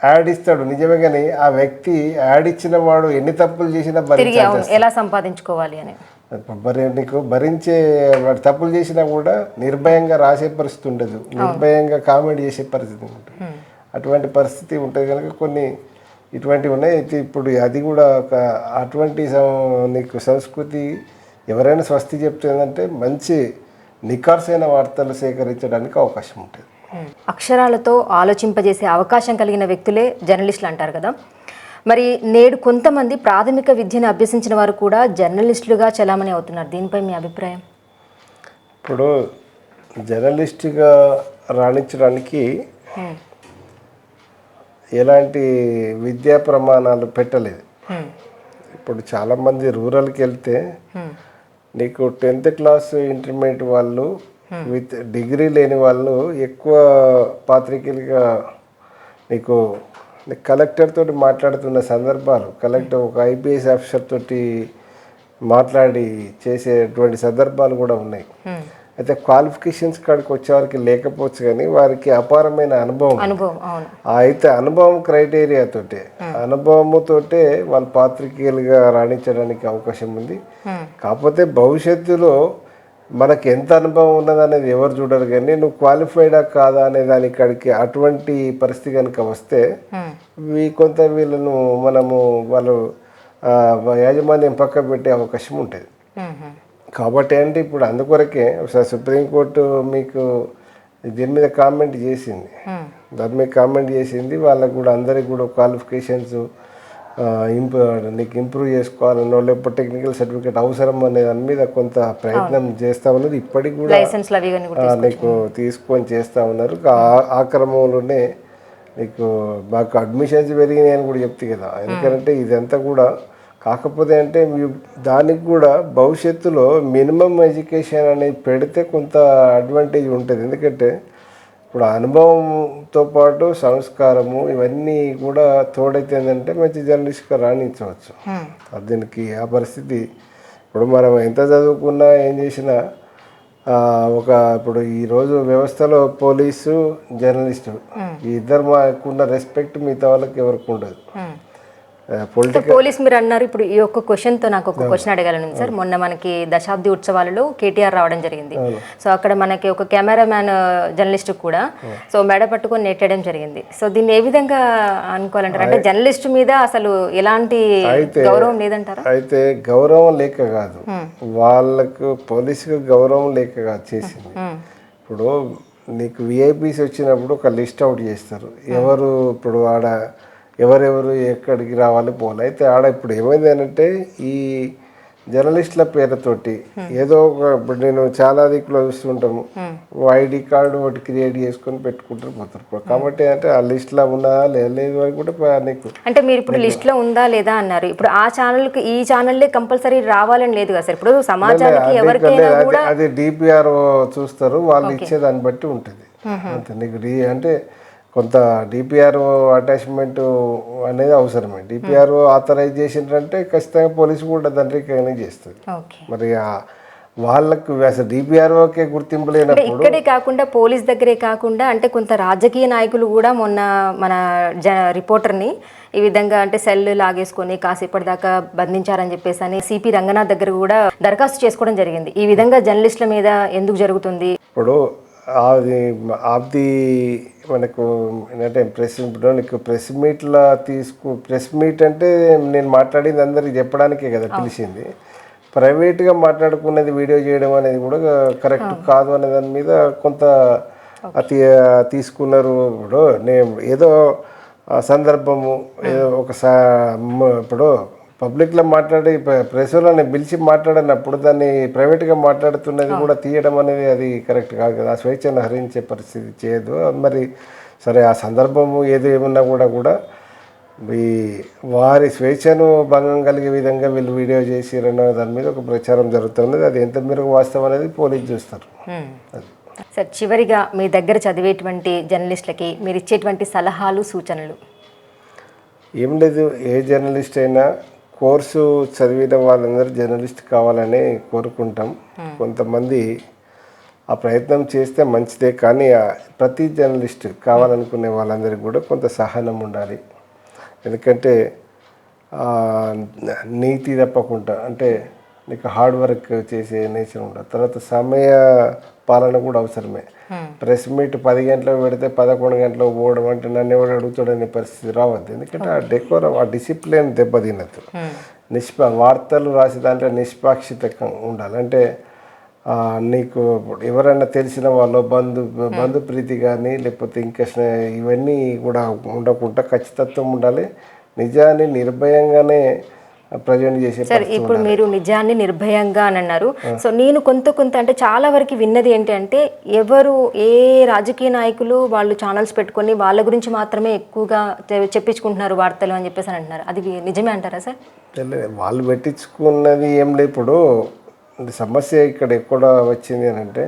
యాడ్ ఇస్తాడు నిజమే, కానీ ఆ వ్యక్తి యాడ్ ఇచ్చిన వాడు ఎన్ని తప్పులు చేసినా ఎలా సంపాదించుకోవాలి అని నీకు భరించే వాడు తప్పులు చేసినా కూడా నిర్భయంగా రాసే పరిస్థితి ఉండదు, నిర్భయంగా కామెంట్ చేసే పరిస్థితి ఉంటుంది. అటువంటి పరిస్థితి ఉంటుంది కనుక కొన్ని ఇటువంటివి ఉన్నాయి. అయితే ఇప్పుడు అది కూడా ఒక అటువంటి నీకు సంస్కృతి ఎవరైనా స్వస్తి చెప్తుందంటే మంచి నిఖార్సైన వార్తలు సేకరించడానికి అవకాశం ఉంటుంది. అక్షరాలతో ఆలోచింపజేసే అవకాశం కలిగిన వ్యక్తులే జర్నలిస్టులు అంటారు కదా. మరి నేడు కొంతమంది ప్రాథమిక విద్యను అభ్యసించిన వారు కూడా జర్నలిస్టులుగా చలామణి అవుతున్నారు. దీనిపై మీ అభిప్రాయం? ఇప్పుడు జర్నలిస్టుగా రాణించడానికి ఎలాంటి విద్యా ప్రమాణాలు పెట్టలేదు. ఇప్పుడు చాలామంది రూరల్కి వెళ్తే నీకు 10th క్లాస్ ఇంటర్మీడియట్ వాళ్ళు విత్ డిగ్రీ లేని వాళ్ళు ఎక్కువ పాత్రికేయులుగా నీకు కలెక్టర్ తోటి మాట్లాడుతున్న సందర్భాలు, కలెక్టర్ ఒక ఐపీఎస్ ఆఫీసర్ తోటి మాట్లాడి చేసేటువంటి సందర్భాలు కూడా ఉన్నాయి. అయితే క్వాలిఫికేషన్స్ కాడికి వచ్చేవారికి లేకపోవచ్చు కానీ వారికి అపారమైన అనుభవం అవును. అయితే అనుభవం క్రైటీరియా తోటే అనుభవముతోటే వాళ్ళు పాత్రికేయులుగా రాణించడానికి అవకాశం ఉంది. కాకపోతే భవిష్యత్తులో మనకి ఎంత అనుభవం ఉన్నదనేది ఎవరు చూడరు, కానీ నువ్వు క్వాలిఫైడా కాదా అనే దానికి అటువంటి పరిస్థితి కనుక వస్తే కొంత వీళ్ళను మనము వాళ్ళు యాజమాన్యం పక్క పెట్టే అవకాశం ఉంటుంది. కాబట్టి అంటే ఇప్పుడు అందుకొరకే ఒకసారి సుప్రీంకోర్టు మీకు దీని మీద కామెంట్ చేసింది, దాని మీద కామెంట్ చేసింది. వాళ్ళకు కూడా అందరికి కూడా క్వాలిఫికేషన్స్ నీకు ఇంప్రూవ్ చేసుకోవాలనో లేకపోతే టెక్నికల్ సర్టిఫికేట్ అవసరం అనే దాని మీద కొంత ప్రయత్నం చేస్తూ ఉన్నారు. ఇప్పటికి కూడా నీకు తీసుకొని చేస్తూ ఉన్నారు. ఆ క్రమంలోనే నీకు మాకు అడ్మిషన్స్ పెరిగినాయి అని కూడా చెప్తే కదా. ఎందుకంటే ఇదంతా కూడా కాకపోతే అంటే దానికి కూడా భవిష్యత్తులో మినిమం ఎడ్యుకేషన్ అనేది పెడితే కొంత అడ్వాంటేజ్ ఉంటుంది. ఎందుకంటే ఇప్పుడు అనుభవంతో పాటు సంస్కారము ఇవన్నీ కూడా తోడైతే ఏంటంటే మంచి జర్నలిస్ట్గా రాణించవచ్చు. దీనికి ఆ పరిస్థితి ఇప్పుడు మనం ఎంత చదువుకున్నా ఏం చేసినా ఇప్పుడు ఈరోజు వ్యవస్థలో పోలీసు జర్నలిస్టు ఈ ఇద్దరు మాకున్న రెస్పెక్ట్ మిగతా వాళ్ళకి ఎవరికి ఉండదు. పోలీస్ మీరు అన్నారు, ఇప్పుడు ఈ ఒక్క క్వశ్చన్తో నాకు ఒక క్వశ్చన్ అడగాలను సార్. మొన్న మనకి దశాబ్ది ఉత్సవాలలో కేటీఆర్ రావడం జరిగింది. సో అక్కడ మనకి ఒక కెమెరామ్యాన్ జర్నలిస్ట్ కూడా సో మెడ పట్టుకొని నెట్టడం జరిగింది. సో దీన్ని ఏ విధంగా అనుకోవాలంటారు? అంటే జర్నలిస్ట్ మీద అసలు ఎలాంటి గౌరవం లేదంటారా? అయితే గౌరవం లేక కాదు, వాళ్ళకు పోలీసుకు గౌరవం లేక కాదు చేసింది. ఇప్పుడు నీకు విఐపీస్ వచ్చినప్పుడు ఒక లిస్ట్ అవుట్ చేస్తారు, ఎవరు ఇప్పుడు ఆడ ఎవరెవరు ఎక్కడికి రావాలి పోవాలి. అయితే ఆడ ఇప్పుడు ఏమైంది అంటే ఈ జర్నలిస్టుల పేరుతోటి ఏదో ఒక ఇప్పుడు నేను చాలా దిక్కులో చూస్తుంటాము, ఐడి కార్డు ఒకటి క్రియేట్ చేసుకొని పెట్టుకుంటారు పోతారు. కాబట్టి అంటే ఆ లిస్ట్లో ఉందా లేదు అని కూడా నీకు అంటే మీరు ఇప్పుడు లిస్ట్లో ఉందా లేదా అన్నారు. ఇప్పుడు ఆ ఛానల్కి ఈ ఛానల్లే కంపల్సరీ రావాలని లేదు కదా సార్. ఇప్పుడు సమాజానికి ఎవరికైనా కూడా అది డిపిఆర్ఓ చూస్తారు, వాళ్ళు ఇచ్చేదాన్ని బట్టి ఉంటుంది అంతే. నీకు అంటే కొంత డిపిఆర్ఓ అటాచ్మెంట్ అనేది అవసరమే. డిపిఆర్ఓ ఆథరైజ్ చేసిండ్రంటే ఖచ్చితంగా పోలీసు కూడా దాన్ని రికగ్నైజ్ చేస్తుంది. మరి వాళ్ళకు అసలు డిపిఆర్ఓకే గుర్తింపు లేనప్పుడు ఇక్కడే కాకుండా పోలీస్ దగ్గరే కాకుండా అంటే కొంత రాజకీయ నాయకులు కూడా మొన్న మన రిపోర్టర్ని ఈ విధంగా అంటే సెల్ లాగేసుకొని కాసేపటి దాకా బంధించారని చెప్పేసి అని సిపి రంగనాథ్ దగ్గర కూడా దరఖాస్తు చేసుకోవడం జరిగింది. ఈ విధంగా జర్నలిస్టుల మీద ఎందుకు జరుగుతుంది? ఇప్పుడు అది మనకు ఏంటంటే ప్రెస్ మీట్లో ప్రెస్ మీట్ అంటే నేను మాట్లాడింది అందరికి చెప్పడానికే కదా పిలిచింది. ప్రైవేట్గా మాట్లాడుకున్నది వీడియో చేయడం అనేది కూడా కరెక్ట్ కాదు అనే దాని మీద కొంత తీసుకున్నారు. ఇప్పుడు నేను ఏదో సందర్భము ఏదో ఇప్పుడు పబ్లిక్లో మాట్లాడి ప్రెస్లోనే పిలిచి మాట్లాడినప్పుడు దాన్ని ప్రైవేట్గా మాట్లాడుతున్నది కూడా తీయడం అనేది అది కరెక్ట్ కాదు కదా. ఆ స్వేచ్ఛను హరించే పరిస్థితి చేయదు. మరి సరే ఆ సందర్భము ఏమన్నా కూడా వారి స్వేచ్ఛను భంగం కలిగే విధంగా వీళ్ళు వీడియో చేసిరన్న దాని మీద ఒక ప్రచారం జరుగుతున్నది. అది ఎంత మేరకు వాస్తవం అనేది పోలీసు చూస్తారు. సార్ చివరిగా మీ దగ్గర చదివేటువంటి జర్నలిస్టులకి మీరు ఇచ్చేటువంటి సలహాలు సూచనలు? ఏం లేదు, ఏ జర్నలిస్ట్ అయినా కోర్సు చదివిన వాళ్ళందరూ జర్నలిస్ట్ కావాలని కోరుకుంటాం. కొంతమంది ఆ ప్రయత్నం చేస్తే మంచిదే, కానీ ప్రతి జర్నలిస్ట్ కావాలనుకునే వాళ్ళందరికీ కూడా కొంత సహనం ఉండాలి. ఎందుకంటే నీతి తప్పకుండా అంటే నీకు హార్డ్ వర్క్ చేసే నేచర్ ఉండదు. తర్వాత సమయ పాలన కూడా అవసరమే. ప్రెస్ మీట్ 10 గంటలకు పెడితే 11 గంటలకు పోవడం అంటే నన్ను ఎవరు అడుగుతాడనే పరిస్థితి రావద్దు. ఎందుకంటే ఆ డెకోరం ఆ డిసిప్లిన్ దెబ్బతినద్దు. వార్తలు రాసే దాంట్లో నిష్పాక్షితంగా ఉండాలి. అంటే నీకు ఎవరైనా తెలిసిన వాళ్ళు బంధు ప్రీతి కానీ లేకపోతే ఇంకా ఇవన్నీ కూడా ఉండకుండా ఖచ్చితత్వం ఉండాలి. నిజాన్ని నిర్భయంగానే ప్రజెంట్ చేసే. సార్ ఇప్పుడు మీరు నిజాన్ని నిర్భయంగా అని అన్నారు. సో నేను కొంత అంటే చాలా వరకు విన్నది ఏంటంటే ఎవరు ఏ రాజకీయ నాయకులు వాళ్ళు ఛానల్స్ పెట్టుకొని వాళ్ళ గురించి మాత్రమే ఎక్కువగా చెప్పించుకుంటున్నారు వార్తలు అని చెప్పేసి అని అంటున్నారు. అది నిజమే అంటారా సార్? వాళ్ళు పెట్టించుకున్నది ఏం లేదు. ఇప్పుడు సమస్య ఇక్కడ ఎక్కడ వచ్చింది అని అంటే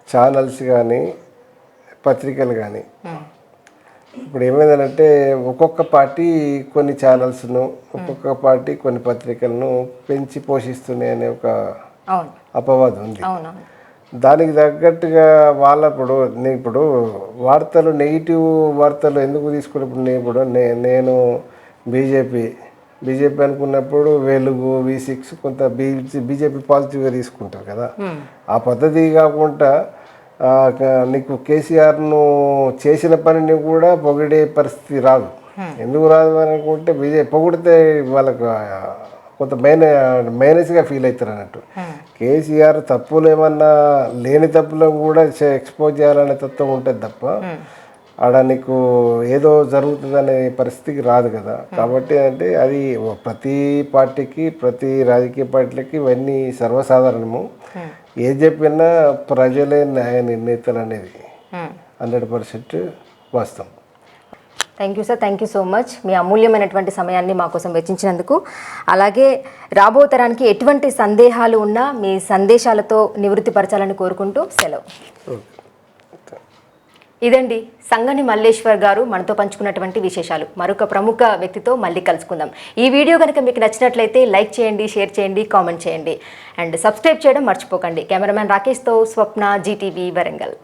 ఛానల్స్ కానీ పత్రికలు కానీ ఇప్పుడు ఏమైందంటే ఒక్కొక్క పార్టీ కొన్ని ఛానల్స్ను ఒక్కొక్క పార్టీ కొన్ని పత్రికలను పెంచి పోషిస్తున్నాయి అనే ఒక అపవాదం ఉంది. దానికి తగ్గట్టుగా వాళ్ళప్పుడు ఇప్పుడు వార్తలు నెగిటివ్ వార్తలు ఎందుకు తీసుకున్నప్పుడు నేను బీజేపీ అనుకున్నప్పుడు వెలుగు V6 కొంత బీజేపీ పాజిటివ్గా తీసుకుంటారు కదా. ఆ పద్ధతి కాకుండా నీకు కేసీఆర్ను చేసిన పనిని కూడా పొగిడే పరిస్థితి రాదు. ఎందుకు రాదు అని అనుకుంటే పొగిడితే వాళ్ళకు కొంత మైనస్గా ఫీల్ అవుతారు అన్నట్టు. కేసీఆర్ తప్పులు ఏమన్నా లేని తప్పులను కూడా ఎక్స్పోజ్ చేయాలనే తత్వం ఉంటుంది తప్ప ఆడ నీకు ఏదో జరుగుతుందనే పరిస్థితికి రాదు కదా. కాబట్టి అంటే అది ప్రతి పార్టీకి ప్రతి రాజకీయ పార్టీలకి ఇవన్నీ సర్వసాధారణము. ఏది చెప్పినా ప్రజలే న్యాయ నిర్ణేతలు అనేది 100% వాస్తవం. Thank you sir, thank you so much మీ అమూల్యమైనటువంటి సమయాన్ని మా కోసం వెచ్చించినందుకు. అలాగే రాబో తరానికి ఎటువంటి సందేహాలు ఉన్నా మీ సందేశాలతో నివృత్తిపరచాలని కోరుకుంటూ సెలవు. ఇదండి సంగని మల్లేశ్వర్ గారు మనతో పంచుకున్నటువంటి విశేషాలు. మరొక ప్రముఖ వ్యక్తితో మళ్ళీ కలుసుకుందాం. ఈ వీడియో కనుక మీకు నచ్చినట్లయితే లైక్ చేయండి, షేర్ చేయండి, కామెంట్ చేయండి అండ్ సబ్స్క్రైబ్ చేయడం మర్చిపోకండి. కెమెరామ్యాన్ రాకేష్తో స్వప్న, GTV వరంగల్.